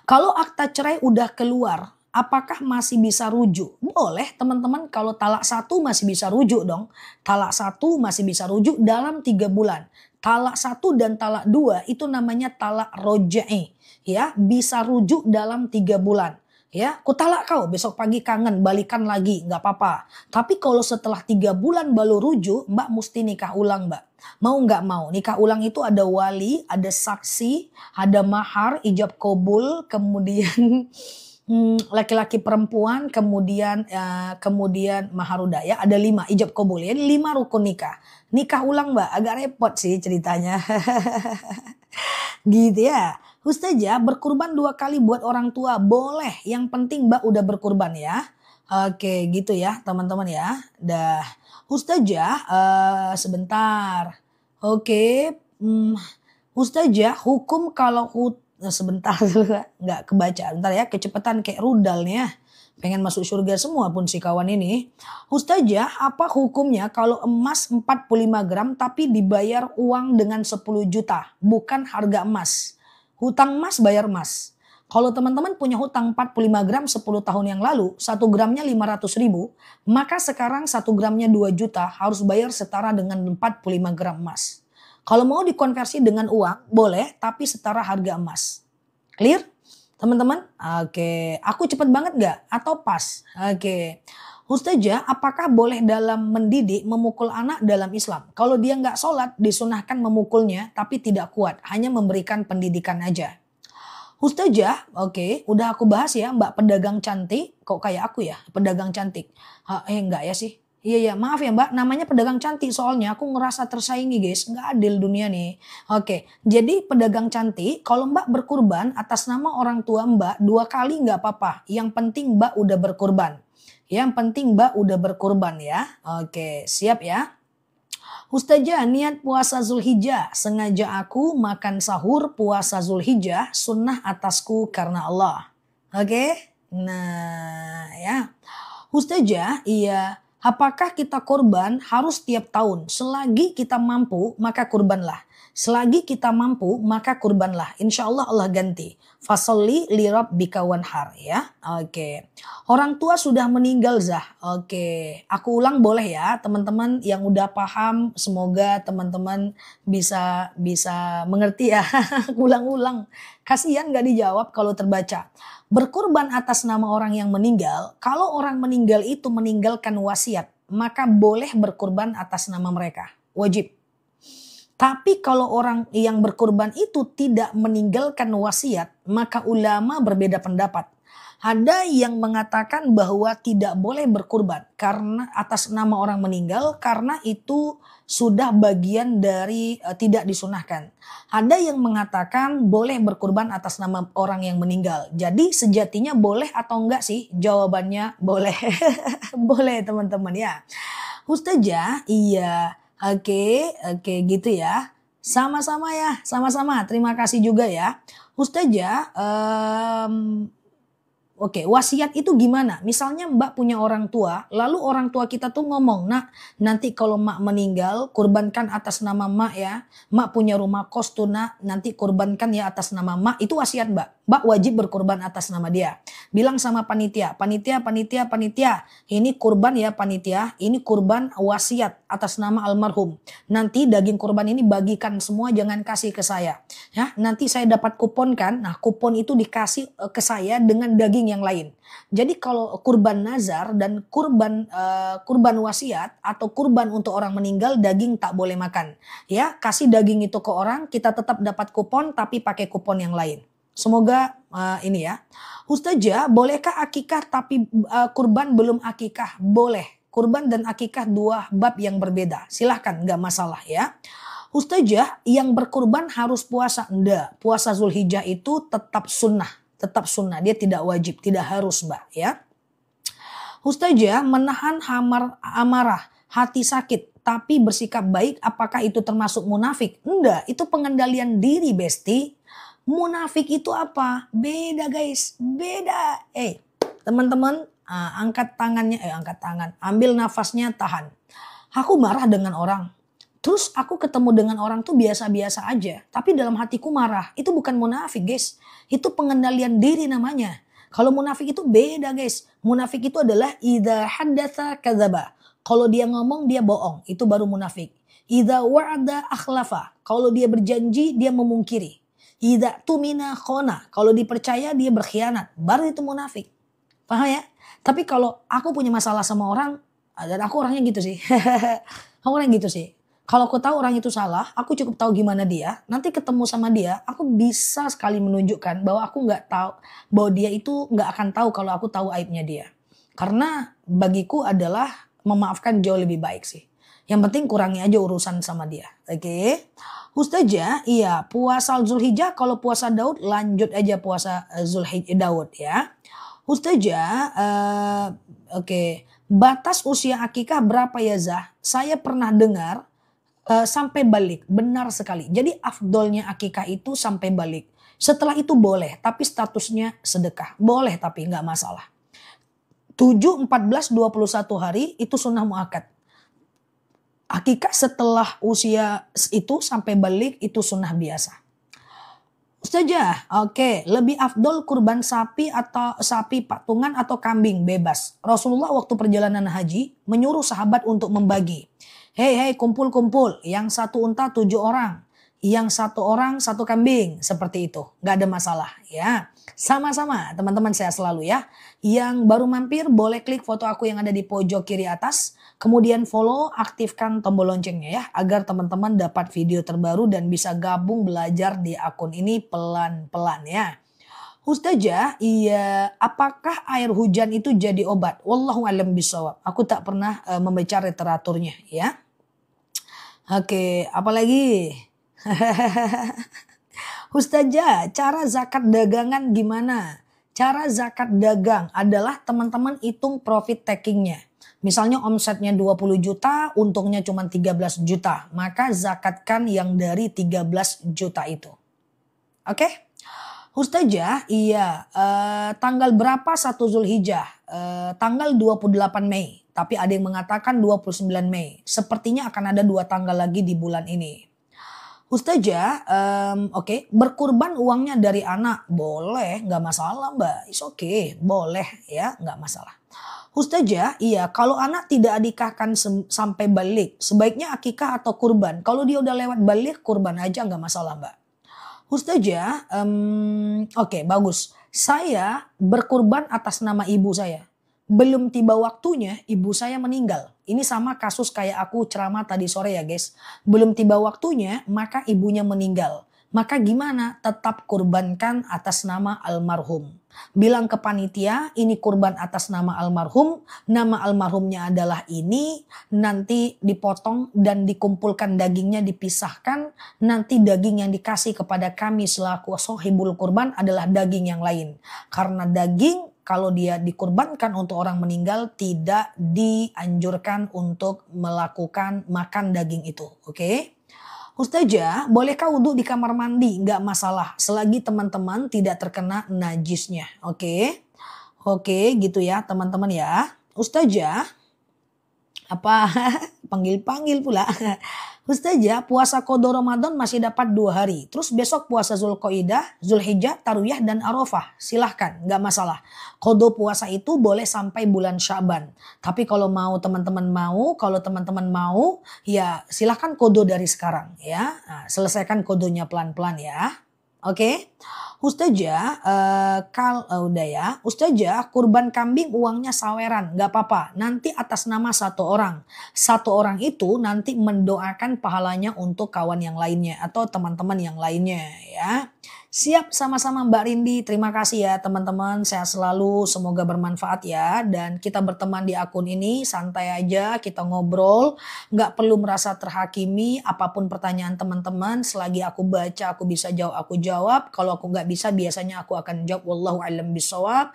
Kalau akta cerai udah keluar, apakah masih bisa rujuk? Boleh teman-teman, kalau talak 1 masih bisa rujuk dong. Talak 1 masih bisa rujuk dalam 3 bulan. Talak 1 dan talak 2 itu namanya talak roja'i. Ya, bisa rujuk dalam 3 bulan. Ya, ku talak kau, besok pagi kangen, balikan lagi, nggak apa-apa. Tapi kalau setelah 3 bulan baru rujuk, mbak mesti nikah ulang mbak. Mau nggak mau, nikah ulang itu ada wali, ada saksi, ada mahar, ijab kabul, kemudian laki-laki perempuan, kemudian maharudaya, ada 5 ijab kabul ya, 5 rukun nikah. Nikah ulang mbak, agak repot sih ceritanya. Gitu ya. Ustazah, berkurban 2 kali buat orang tua boleh, yang penting mbak udah berkurban ya. Oke gitu ya teman-teman ya. Dah. Ustazah, sebentar. Oke, Ustazah, hukum kalau sebentar nggak kebaca. Bentar ya, kecepatan kayak rudal nih ya. Pengen masuk surga semua pun si kawan ini. Ustazah, apa hukumnya kalau emas 45 gram tapi dibayar uang dengan 10 juta, bukan harga emas? Hutang emas bayar emas. Kalau teman-teman punya hutang 45 gram 10 tahun yang lalu, 1 gramnya 500 ribu, maka sekarang 1 gramnya 2 juta harus bayar setara dengan 45 gram emas. Kalau mau dikonversi dengan uang, boleh, tapi setara harga emas. Clear? Teman-teman? Oke, aku cepet banget gak? Atau pas? Oke. Ustazah, apakah boleh dalam mendidik memukul anak dalam Islam? Kalau dia nggak sholat, disunahkan memukulnya, tapi tidak kuat, hanya memberikan pendidikan aja. Ustazah, oke, udah aku bahas ya, Mbak pedagang cantik, kok kayak aku ya, pedagang cantik. Enggak ya sih. Iya ya, maaf ya Mbak, namanya pedagang cantik soalnya aku ngerasa tersaingi guys, nggak adil dunia nih. Oke, jadi pedagang cantik, kalau Mbak berkurban atas nama orang tua Mbak 2 kali nggak apa-apa. Yang penting Mbak udah berkurban. Yang penting Mbak udah berkurban ya. Oke, siap ya. Ustazah, niat puasa Zulhijjah, sengaja aku makan sahur puasa Zulhijjah, sunnah atasku karena Allah. Oke, nah ya. Ustazah, iya. Apakah kita korban harus tiap tahun? Selagi kita mampu, maka kurbanlah. Selagi kita mampu, maka kurbanlah. Insya Allah Allah ganti. Fasolli li rabbika wanhar ya. Oke. Orang tua sudah meninggal Zah. Oke. Aku ulang boleh ya teman-teman yang udah paham. Semoga teman-teman bisa mengerti ya. Ulang-ulang. Kasihan gak dijawab kalau terbaca. Berkurban atas nama orang yang meninggal. Kalau orang meninggal itu meninggalkan wasiat, maka boleh berkurban atas nama mereka. Wajib. Tapi kalau orang yang berkurban itu tidak meninggalkan wasiat, maka ulama berbeda pendapat. Ada yang mengatakan bahwa tidak boleh berkurban karena atas nama orang meninggal karena itu sudah bagian dari tidak disunahkan. Ada yang mengatakan boleh berkurban atas nama orang yang meninggal. Jadi sejatinya boleh atau enggak sih? Jawabannya boleh. Boleh teman-teman ya. Ustazah, iya. Oke gitu ya. Sama-sama ya, sama-sama. Terima kasih juga ya. Ustazah, Oke, wasiat itu gimana? Misalnya Mbak punya orang tua, lalu orang tua kita tuh ngomong, "Nak, nanti kalau Mak meninggal, kurbankan atas nama Mak ya. Mak punya rumah kos tuh Nak, nanti kurbankan ya atas nama Mak." Itu wasiat Mbak. Mbak wajib berkurban atas nama dia. Bilang sama panitia, panitia, ini kurban ya panitia, ini kurban wasiat atas nama almarhum. Nanti daging kurban ini bagikan semua, jangan kasih ke saya. Ya, nanti saya dapat kupon kan. Nah, kupon itu dikasih ke saya dengan daging yang lain. Jadi kalau kurban nazar dan kurban wasiat atau kurban untuk orang meninggal, daging tak boleh makan. Ya, kasih daging itu ke orang, kita tetap dapat kupon tapi pakai kupon yang lain. Semoga ini ya. Ustazah, bolehkah akikah tapi kurban belum akikah? Boleh. Kurban dan akikah dua bab yang berbeda. Silahkan, nggak masalah ya. Ustazah, yang berkurban harus puasa? Enggak. Puasa Zulhijjah itu tetap sunnah. Tetap sunnah. Dia tidak wajib, tidak harus Mbak ya. Ustazah, menahan amarah, hati sakit, tapi bersikap baik, apakah itu termasuk munafik? Enggak, itu pengendalian diri Besti. Munafik itu apa? Beda guys, beda. Teman-teman, angkat tangan, ambil nafasnya, tahan. Aku marah dengan orang. Terus aku ketemu dengan orang tuh biasa-biasa aja. Tapi dalam hatiku marah. Itu bukan munafik guys. Itu pengendalian diri namanya. Kalau munafik itu beda guys. Munafik itu adalah idza haddatsa kadzaba. Kalau dia ngomong dia bohong. Itu baru munafik. Idza wa'ada akhlafa. Kalau dia berjanji dia memungkiri. Idza tumina khona. Kalau dipercaya dia berkhianat. Baru itu munafik. Paham ya? Tapi kalau aku punya masalah sama orang. Dan aku orangnya gitu sih. Aku orangnya gitu sih. Kalau aku tahu orang itu salah, aku cukup tahu gimana dia. Nanti ketemu sama dia, aku bisa sekali menunjukkan bahwa aku nggak tahu, bahwa dia itu nggak akan tahu kalau aku tahu aibnya dia. Karena bagiku adalah memaafkan jauh lebih baik sih. Yang penting kurangi aja urusan sama dia. Oke. Ustazah, iya puasa Zulhijjah, kalau puasa Daud lanjut aja puasa Zulhijjah Daud ya. Ustazah, oke. Batas usia akikah berapa ya Zah? Saya pernah dengar sampai balik, benar sekali. Jadi afdolnya akikah itu sampai balik. Setelah itu boleh, tapi statusnya sedekah. Boleh tapi nggak masalah. 7, 14, 21 hari itu sunnah muakkad. Akikah setelah usia itu sampai balik itu sunnah biasa. Ustazah, oke, lebih afdol kurban sapi atau sapi patungan atau kambing bebas. Rasulullah waktu perjalanan haji menyuruh sahabat untuk membagi. Hei kumpul-kumpul, yang satu unta 7 orang, yang satu orang 1 kambing, seperti itu. Gak ada masalah ya. Sama-sama teman-teman sehat selalu ya. Yang baru mampir boleh klik foto aku yang ada di pojok kiri atas. Kemudian follow, aktifkan tombol loncengnya ya. Agar teman-teman dapat video terbaru dan bisa gabung belajar di akun ini pelan-pelan ya. Ustazah, iya, apakah air hujan itu jadi obat? Wallahu a'lam bishawab. Aku tak pernah membaca literaturnya ya. Oke, apalagi? Ustazah, cara zakat dagangan gimana? Cara zakat dagang adalah teman-teman hitung profit takingnya. Misalnya omsetnya 20 juta, untungnya cuma 13 juta. Maka zakatkan yang dari 13 juta itu. Oke? Ustazah, iya, tanggal berapa 1 Zulhijjah? Tanggal 28 Mei. Tapi ada yang mengatakan 29 Mei. Sepertinya akan ada 2 tanggal lagi di bulan ini. Ustazah, oke, berkurban uangnya dari anak. Boleh, nggak masalah Mbak. It's okay, boleh ya, nggak masalah. Ustazah, iya, kalau anak tidak nikahkan sampai balik, sebaiknya akikah atau kurban? Kalau dia udah lewat balik, kurban aja nggak masalah Mbak. Ustazah, oke, bagus. Saya berkurban atas nama ibu saya. Belum tiba waktunya ibu saya meninggal. Ini sama kasus kayak aku ceramah tadi sore ya guys. Belum tiba waktunya maka ibunya meninggal. Maka gimana? Tetap kurbankan atas nama almarhum. Bilang ke panitia ini kurban atas nama almarhum. Nama almarhumnya adalah ini. Nanti dipotong dan dikumpulkan dagingnya dipisahkan. Nanti daging yang dikasih kepada kami selaku sohibul kurban adalah daging yang lain. Karena daging kalau dia dikurbankan untuk orang meninggal tidak dianjurkan untuk melakukan makan daging itu. Oke? Ustazah, bolehkah wudhu di kamar mandi? Nggak masalah selagi teman-teman tidak terkena najisnya. Oke? Oke, gitu ya teman-teman ya. Ustazah, apa panggil-panggil pula. Ustazah, puasa qada Ramadan masih dapat 2 hari. Terus besok puasa Zulqaidah, Zulhijjah, Tarwiyah dan Arafah. Silahkan, nggak masalah. Qada puasa itu boleh sampai bulan Syaban. Tapi kalau kalau teman-teman mau, ya silahkan qada dari sekarang ya. Nah, selesaikan qadanya pelan-pelan ya. Oke. Ustazah, udah ya. Ustazah, kurban kambing uangnya saweran, nggak apa-apa. Nanti atas nama satu orang. Satu orang itu nanti mendoakan pahalanya untuk kawan yang lainnya atau teman-teman yang lainnya ya. Siap sama-sama Mbak Rindi. Terima kasih ya teman-teman. Sehat selalu. Semoga bermanfaat ya. Dan kita berteman di akun ini. Santai aja. Kita ngobrol. Nggak perlu merasa terhakimi. Apapun pertanyaan teman-teman. Selagi aku baca, aku bisa jawab, aku jawab. Kalau aku nggak bisa, biasanya aku akan jawab. Wallahu a'lam bishawab.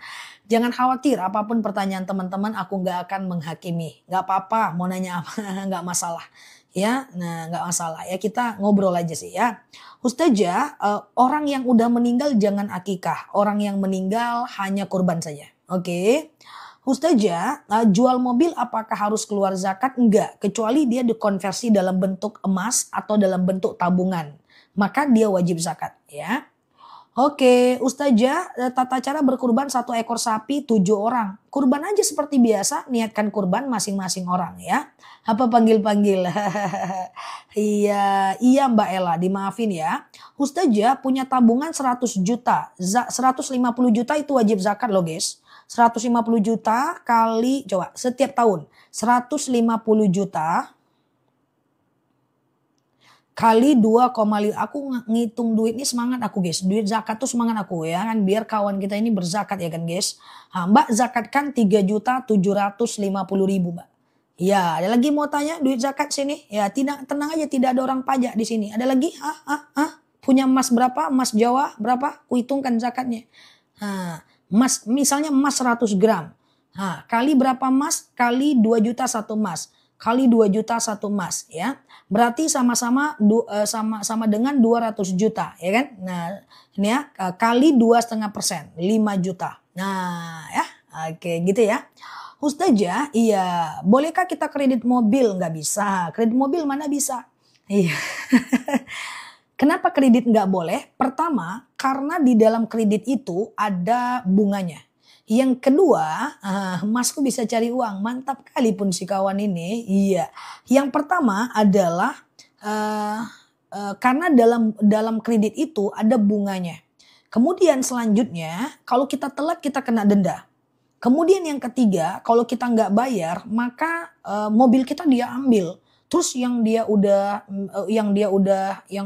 Jangan khawatir. Apapun pertanyaan teman-teman, aku nggak akan menghakimi. Nggak apa-apa. Mau nanya apa, nggak masalah. Ya, nah nggak masalah ya, kita ngobrol aja sih ya. Ustazah, orang yang udah meninggal jangan akikah. Orang yang meninggal hanya kurban saja. Oke. Ustazah, jual mobil apakah harus keluar zakat? Enggak, kecuali dia dikonversi dalam bentuk emas atau dalam bentuk tabungan. Maka dia wajib zakat ya. Oke, Ustazah, tata cara berkurban 1 ekor sapi 7 orang. Kurban aja seperti biasa, niatkan kurban masing-masing orang ya. Apa panggil-panggil? Iya Mbak Ella, dimaafin ya. Ustazah punya tabungan 100 juta. 150 juta itu wajib zakat loh guys. 150 juta kali, coba setiap tahun. 150 juta kali 2,5. Aku ngitung duit ini semangat aku guys. Duit zakat tuh semangat aku ya kan. Biar kawan kita ini berzakat ya kan guys. Nah, Mbak zakatkan 3.750.000 Mbak. Ya, ada lagi mau tanya duit zakat sini? Ya, tidak, tenang aja, tidak ada orang pajak di sini. Ada lagi? Punya emas berapa? Emas Jawa berapa? Kuhitungkan zakatnya. Nah, emas, misalnya emas 100 gram. Nah, kali berapa emas? Kali 2 juta satu emas. Kali 2 juta satu emas ya. Berarti sama-sama dengan 200 juta ya kan. Nah ini ya, kali 2,5%, 5 juta. Nah ya, oke gitu ya. Ustazah, iya, bolehkah kita kredit mobil? Nggak bisa. Kredit mobil mana bisa? Iya. Kenapa kredit nggak boleh? Pertama, karena di dalam kredit itu ada bunganya. Yang kedua, Masku bisa cari uang. Mantap kali pun si kawan ini. Iya. Yang pertama adalah karena dalam kredit itu ada bunganya. Kemudian selanjutnya, kalau kita telat kita kena denda. Kemudian yang ketiga, kalau kita nggak bayar, maka mobil kita dia ambil. Terus yang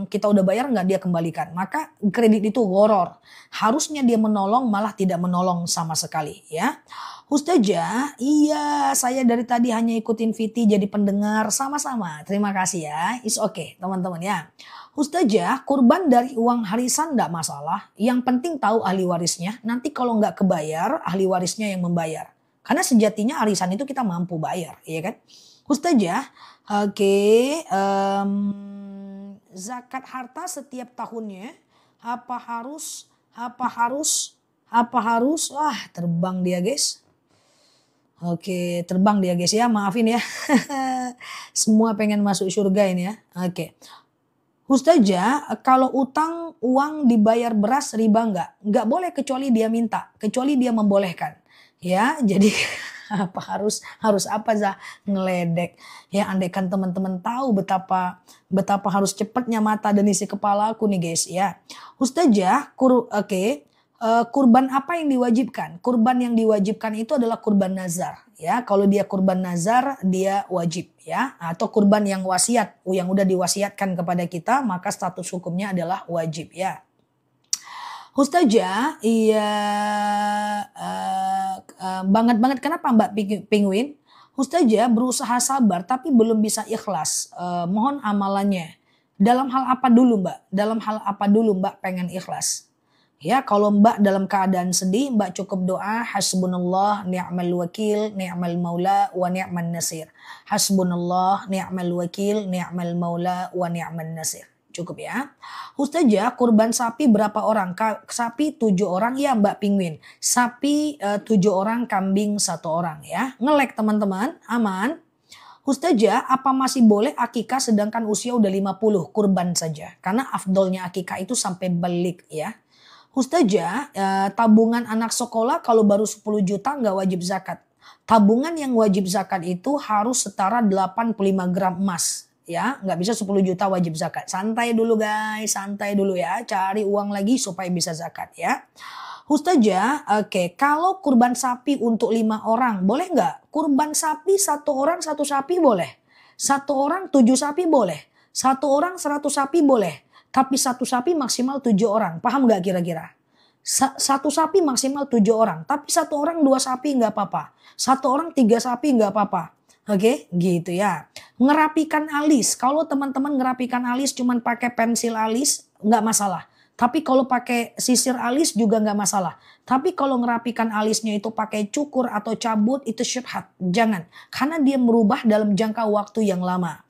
kita udah bayar nggak dia kembalikan. Maka kredit itu gharar. Harusnya dia menolong, malah tidak menolong sama sekali ya. Ustazah, iya saya dari tadi hanya ikutin Viti jadi pendengar sama-sama. Terima kasih ya. It's okay teman-teman ya. Ustazah, kurban dari uang harisan nggak masalah. Yang penting tahu ahli warisnya. Nanti kalau nggak kebayar, ahli warisnya yang membayar. Karena sejatinya arisan itu kita mampu bayar, ya kan? Ustazah, oke, zakat harta setiap tahunnya apa harus, wah terbang dia guys. Oke, terbang dia guys ya, maafin ya. Semua pengen masuk surga ini ya. Oke. Ustazah, kalau utang uang dibayar beras riba enggak? Enggak boleh kecuali dia minta, kecuali dia membolehkan. Ya, jadi harus apa Zah? Ngeledek. Ya, andaikan teman-teman tahu betapa harus cepatnya mata dan isi kepala aku nih guys ya. Ustazah, kurban apa yang diwajibkan? Kurban yang diwajibkan itu adalah kurban nazar. Ya, kalau dia kurban nazar dia wajib ya, atau kurban yang wasiat, yang udah diwasiatkan kepada kita, maka status hukumnya adalah wajib ya. Ustazah, iya banget kenapa Mbak Penguin? Ustazah berusaha sabar tapi belum bisa ikhlas. Mohon amalannya. Dalam hal apa dulu Mbak? Dalam hal apa dulu Mbak pengen ikhlas? Ya, kalau Mbak dalam keadaan sedih, Mbak cukup doa hasbunallah ni'mal wakil, ni'mal maula wa ni'man nasir. Hasbunallah ni'mal wakil, ni'mal maula wa ni'man nasir. cukup ya. Ustazah, kurban sapi berapa orang? Sapi 7 orang ya Mbak Pingwin. Sapi 7 orang, kambing 1 orang ya. Ngelek teman-teman, aman. Ustazah, apa masih boleh akikah sedangkan usia udah 50? Kurban saja. Karena afdolnya akikah itu sampai balik ya. Ustazah, tabungan anak sekolah kalau baru 10 juta nggak wajib zakat. Tabungan yang wajib zakat itu harus setara 85 gram emas. Ya, nggak bisa 10 juta wajib zakat. Santai dulu guys, santai dulu ya. Cari uang lagi supaya bisa zakat ya. Ustazah, oke, kalau kurban sapi untuk 5 orang, boleh nggak? Kurban sapi 1 orang 1 sapi boleh. 1 orang 7 sapi boleh. 1 orang 100 sapi boleh. Tapi 1 sapi maksimal 7 orang. Paham nggak kira-kira? 1 sapi maksimal 7 orang. Tapi 1 orang 2 sapi nggak apa-apa. 1 orang 3 sapi nggak apa-apa. Oke, gitu ya. Ngerapikan alis. Kalau teman-teman ngerapikan alis cuman pakai pensil alis, nggak masalah. Tapi kalau pakai sisir alis juga nggak masalah. Tapi kalau ngerapikan alisnya itu pakai cukur atau cabut itu syubhat. Jangan. Karena dia merubah dalam jangka waktu yang lama.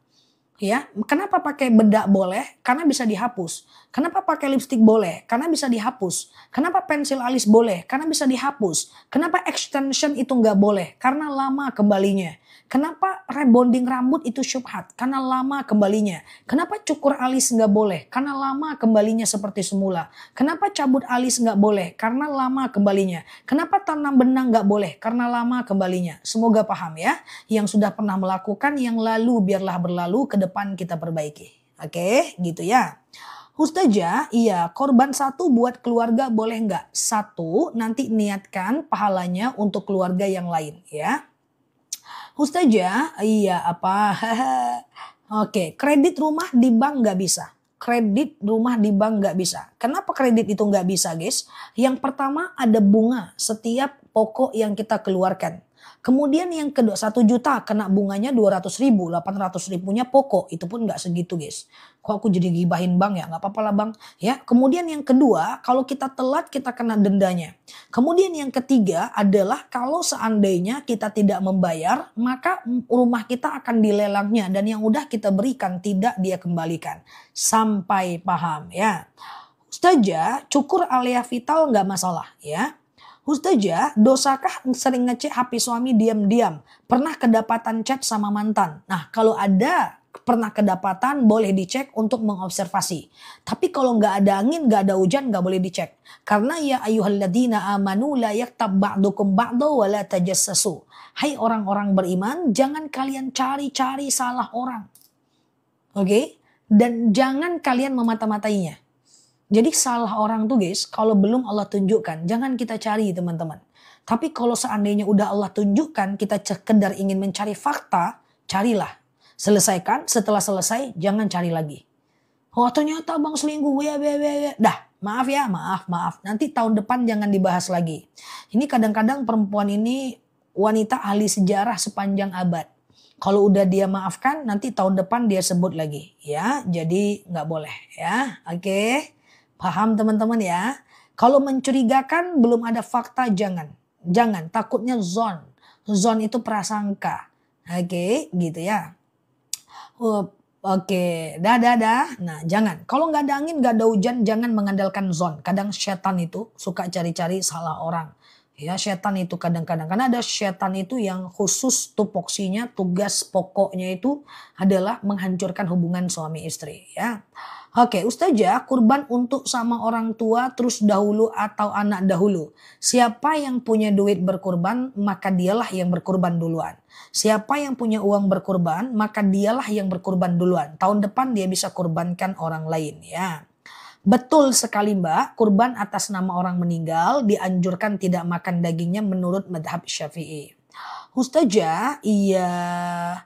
Ya, kenapa pakai bedak boleh? Karena bisa dihapus. Kenapa pakai lipstik boleh? Karena bisa dihapus. Kenapa pensil alis boleh? Karena bisa dihapus. Kenapa extension itu nggak boleh? Karena lama kembalinya. Kenapa rebonding rambut itu syubhat? Karena lama kembalinya. Kenapa cukur alis nggak boleh? Karena lama kembalinya seperti semula. Kenapa cabut alis nggak boleh? Karena lama kembalinya. Kenapa tanam benang nggak boleh? Karena lama kembalinya. Semoga paham ya. Yang sudah pernah melakukan yang lalu biarlah berlalu, ke depan kita perbaiki. Oke, gitu ya. Ustazah, iya, korban 1 buat keluarga boleh nggak? 1, nanti niatkan pahalanya untuk keluarga yang lain ya. Ustazah, iya apa? Oke, kredit rumah di bank nggak bisa. Kredit rumah di bank nggak bisa. Kenapa kredit itu nggak bisa guys? Yang pertama ada bunga setiap pokok yang kita keluarkan. Kemudian yang kedua 1 juta kena bunganya 200 ribu, 800 ribunya pokok. Itu pun nggak segitu guys. Kok aku jadi gibahin bank ya? Nggak apa-apa lah bang. Ya, kemudian yang kedua kalau kita telat kita kena dendanya. Kemudian yang ketiga adalah kalau seandainya kita tidak membayar maka rumah kita akan dilelangnya. Dan yang udah kita berikan tidak dia kembalikan. Sampai paham ya. Ustazah, cukur area vital nggak masalah ya. Ustazah, dosakah sering ngecek HP suami diam-diam? Pernah kedapatan chat sama mantan? Nah, kalau ada pernah kedapatan boleh dicek untuk mengobservasi. Tapi kalau nggak ada angin, nggak ada hujan, nggak boleh dicek. Karena ya ayyuhalladzina amanu la yaktab ba'dukum ba'da wa la tajassasu. Hai orang-orang beriman, jangan kalian cari-cari salah orang. Oke? Dan jangan kalian memata-matainya. Jadi salah orang tuh guys, kalau belum Allah tunjukkan, jangan kita cari teman-teman. Tapi kalau seandainya udah Allah tunjukkan, kita sekedar ingin mencari fakta, carilah. Selesaikan, setelah selesai jangan cari lagi. Oh ternyata bang selingkuh, ya. Dah, maaf ya, maaf. Nanti tahun depan jangan dibahas lagi. Ini kadang-kadang perempuan ini wanita ahli sejarah sepanjang abad. Kalau udah dia maafkan, nanti tahun depan dia sebut lagi. Ya, jadi nggak boleh ya, oke. Paham teman-teman ya. Kalau mencurigakan belum ada fakta jangan. Takutnya zon. Zon itu prasangka. Oke, gitu ya. Oke, dah. Nah jangan. Kalau nggak ada angin, nggak ada hujan, jangan mengandalkan zon. Kadang setan itu suka cari-cari salah orang. Ya setan itu kadang-kadang. Karena ada setan itu yang khusus tupoksinya, tugas pokoknya itu adalah menghancurkan hubungan suami istri. Ya. Oke, Ustazah, kurban untuk sama orang tua terus dahulu atau anak dahulu. Siapa yang punya duit berkurban, maka dialah yang berkurban duluan. Siapa yang punya uang berkurban, maka dialah yang berkurban duluan. Tahun depan dia bisa kurbankan orang lain ya. Betul sekali Mbak, kurban atas nama orang meninggal dianjurkan tidak makan dagingnya menurut madhab Syafi'i. Ustazah, iya.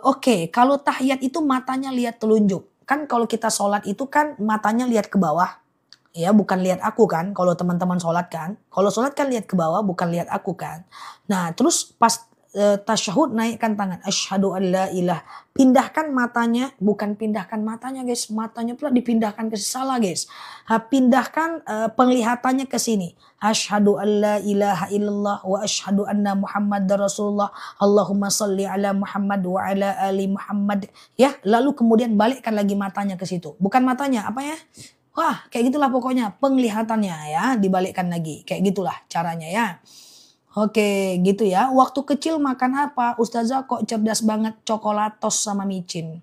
Oke, kalau tahiyat itu matanya lihat telunjuk. Kan kalau kita sholat itu kan matanya lihat ke bawah. Ya bukan lihat aku kan. Kalau teman-teman sholat kan. Kalau sholat kan lihat ke bawah bukan lihat aku kan. Nah terus pas tasyahud naikkan tangan. Asyhadu an la ilah. Pindahkan matanya, bukan pindahkan matanya guys. Matanya pula dipindahkan ke salah guys. Pindahkan penglihatannya ke sini. Asyhadu an la ilaha illallah wa asyhadu anna Muhammadar Rasulullah. Allahumma salli ala Muhammad wa ala ali Muhammad. Ya, lalu kemudian balikkan lagi matanya ke situ. Bukan matanya, apa ya? Wah, kayak gitulah pokoknya penglihatannya ya, dibalikkan lagi. Kayak gitulah caranya ya. Oke, gitu ya. Waktu kecil makan apa? Ustazah kok cerdas banget, coklatos sama micin.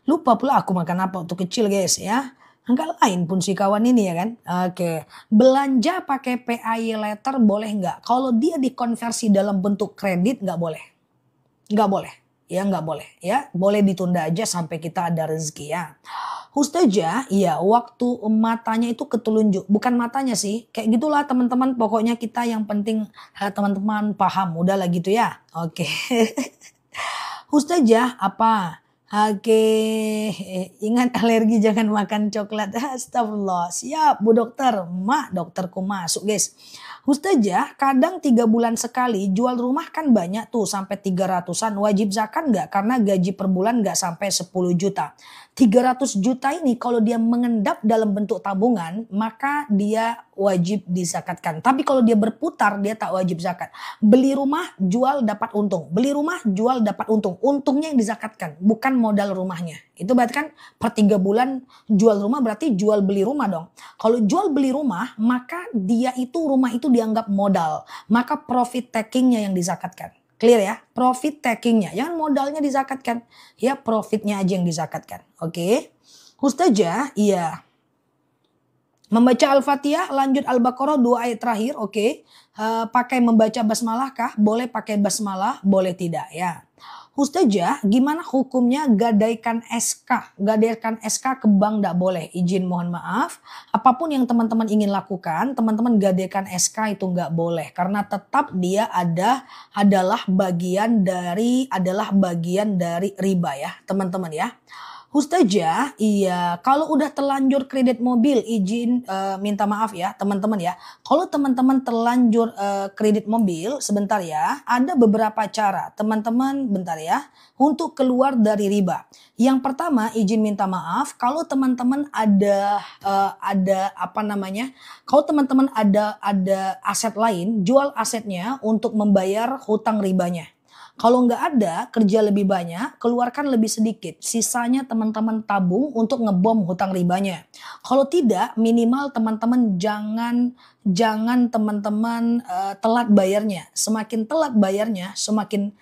Lupa pula aku makan apa waktu kecil guys ya. Enggak lain pun si kawan ini ya kan. Oke, belanja pakai PAY letter boleh nggak? Kalau dia dikonversi dalam bentuk kredit nggak boleh. Nggak boleh. Ya nggak boleh ya. Boleh ditunda aja sampai kita ada rezeki ya. Ustazah, iya waktu matanya itu ketelunjuk. Bukan matanya sih, kayak gitulah teman-teman. Pokoknya kita yang penting teman-teman paham. Udahlah gitu ya. Oke. Ustazah, apa? Oke, ingat alergi jangan makan coklat. Astagfirullah. Siap Bu Dokter. Mak, dokterku masuk guys. Ustazah, kadang 3 bulan sekali jual rumah kan banyak tuh sampai 300-an. Wajib zakat nggak? Karena gaji per bulan nggak sampai 10 juta. 300 juta ini kalau dia mengendap dalam bentuk tabungan maka dia wajib dizakatkan. Tapi kalau dia berputar dia tak wajib zakat. Beli rumah jual dapat untung. Beli rumah jual dapat untung. Untungnya yang dizakatkan bukan modal rumahnya. Itu berarti kan per 3 bulan jual rumah berarti jual beli rumah dong. Kalau jual beli rumah maka rumah itu dianggap modal. Maka profit takingnya yang dizakatkan. Clear ya, profit takingnya, jangan modalnya dizakatkan, ya profitnya aja yang dizakatkan. Oke, Ustazah, iya. Membaca Al-Fatihah, lanjut Al-Baqarah 2 ayat terakhir, oke. Pakai membaca basmalah kah? Boleh pakai basmalah, boleh tidak ya. Ustazah, gimana hukumnya gadaikan SK? Gadaikan SK ke bank tidak boleh, izin mohon maaf. Apapun yang teman-teman ingin lakukan, teman-teman gadaikan SK itu nggak boleh. Karena tetap dia adalah bagian dari riba ya teman-teman ya. Ustazah, iya kalau udah terlanjur kredit mobil izin minta maaf ya teman-teman ya. Kalau teman-teman terlanjur kredit mobil sebentar ya, ada beberapa cara teman-teman bentar ya untuk keluar dari riba. Yang pertama izin minta maaf kalau teman-teman ada kalau teman-teman ada aset lain, jual asetnya untuk membayar hutang ribanya. Kalau nggak ada, kerja lebih banyak, keluarkan lebih sedikit. Sisanya teman-teman tabung untuk ngebom hutang ribanya. Kalau tidak, minimal teman-teman jangan teman-teman telat bayarnya. Semakin telat bayarnya, semakin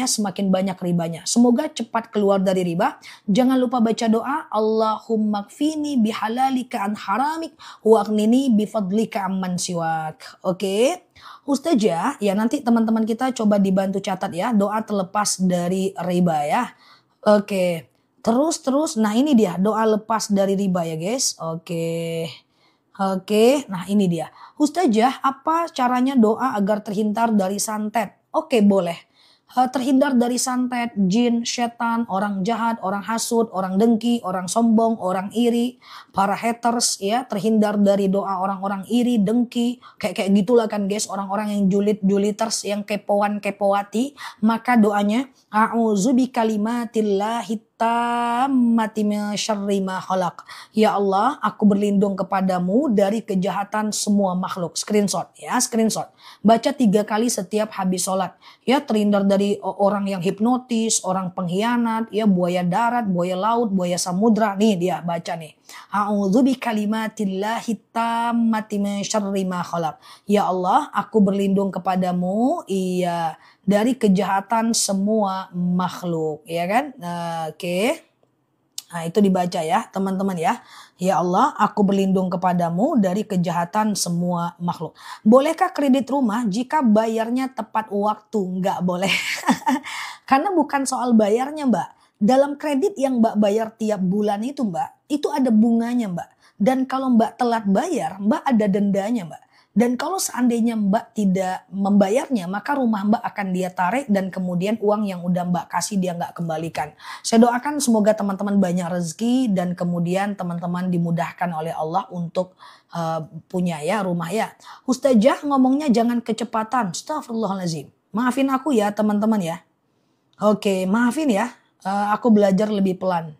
semakin banyak ribanya. Semoga cepat keluar dari riba. Jangan lupa baca doa, Allahumma kfini bihalalika an haramik wa aghnini bifadlika amman siwak. Oke. Ustazah, ya nanti teman-teman kita coba dibantu catat ya, doa terlepas dari riba ya. Oke. Terus, nah ini dia doa lepas dari riba ya guys. Oke, nah ini dia. Ustazah, apa caranya doa agar terhindar dari santet? Oke, boleh. Terhindar dari santet, jin, setan, orang jahat, orang hasut, orang dengki, orang sombong, orang iri, para haters ya, terhindar dari doa orang-orang iri, dengki, kayak gitulah kan guys, orang-orang yang juliters, yang kepoan-kepowati, maka doanya a'udzu bikalimatillahi tammati min syarri ma khalaq. Ya Allah, aku berlindung kepadamu dari kejahatan semua makhluk. Screenshot ya, screenshot. Baca 3 kali setiap habis sholat. Ya, terhindar dari orang yang hipnotis, orang pengkhianat, ya buaya darat, buaya laut, buaya samudra. Nih dia baca nih. A'udzu bikalimatillahi tammati min syarri ma khalaq. Ya Allah, aku berlindung kepadamu dari kejahatan semua makhluk, ya kan? Oke. Nah, itu dibaca ya, teman-teman ya. Ya Allah, aku berlindung kepadamu dari kejahatan semua makhluk. Bolehkah kredit rumah jika bayarnya tepat waktu? Enggak boleh. Karena bukan soal bayarnya, Mbak. Dalam kredit yang Mbak bayar tiap bulan itu, Mbak, itu ada bunganya, Mbak. Dan kalau Mbak telat bayar, Mbak ada dendanya, Mbak. Dan kalau seandainya Mbak tidak membayarnya, maka rumah Mbak akan dia tarik dan kemudian uang yang udah Mbak kasih dia nggak kembalikan. Saya doakan semoga teman-teman banyak rezeki dan kemudian teman-teman dimudahkan oleh Allah untuk punya ya rumah ya. Ustazah ngomongnya jangan kecepatan. Astagfirullahaladzim. Maafin aku ya teman-teman ya. Oke, maafin ya, aku belajar lebih pelan.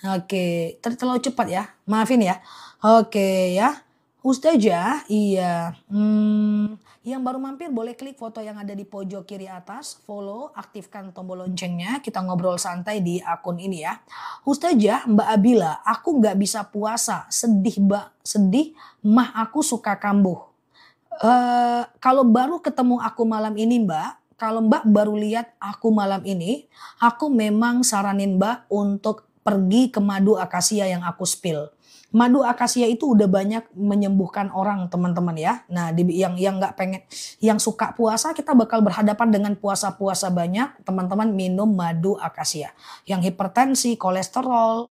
Oke, terlalu cepat ya, maafin ya. Oke ya, Ustazah, iya, yang baru mampir boleh klik foto yang ada di pojok kiri atas, follow, aktifkan tombol loncengnya, kita ngobrol santai di akun ini ya. Ustazah, Mbak Abila, aku nggak bisa puasa, sedih Mbak, sedih, mah aku suka kambuh. Kalau baru ketemu aku malam ini Mbak, kalau Mbak baru lihat aku malam ini, aku memang saranin Mbak untuk pergi ke madu akasia yang aku spill. Madu akasia itu udah banyak menyembuhkan orang teman-teman ya. Nah, yang nggak pengen, yang suka puasa kita bakal berhadapan dengan puasa-puasa banyak. Teman-teman minum madu akasia. Yang hipertensi, kolesterol,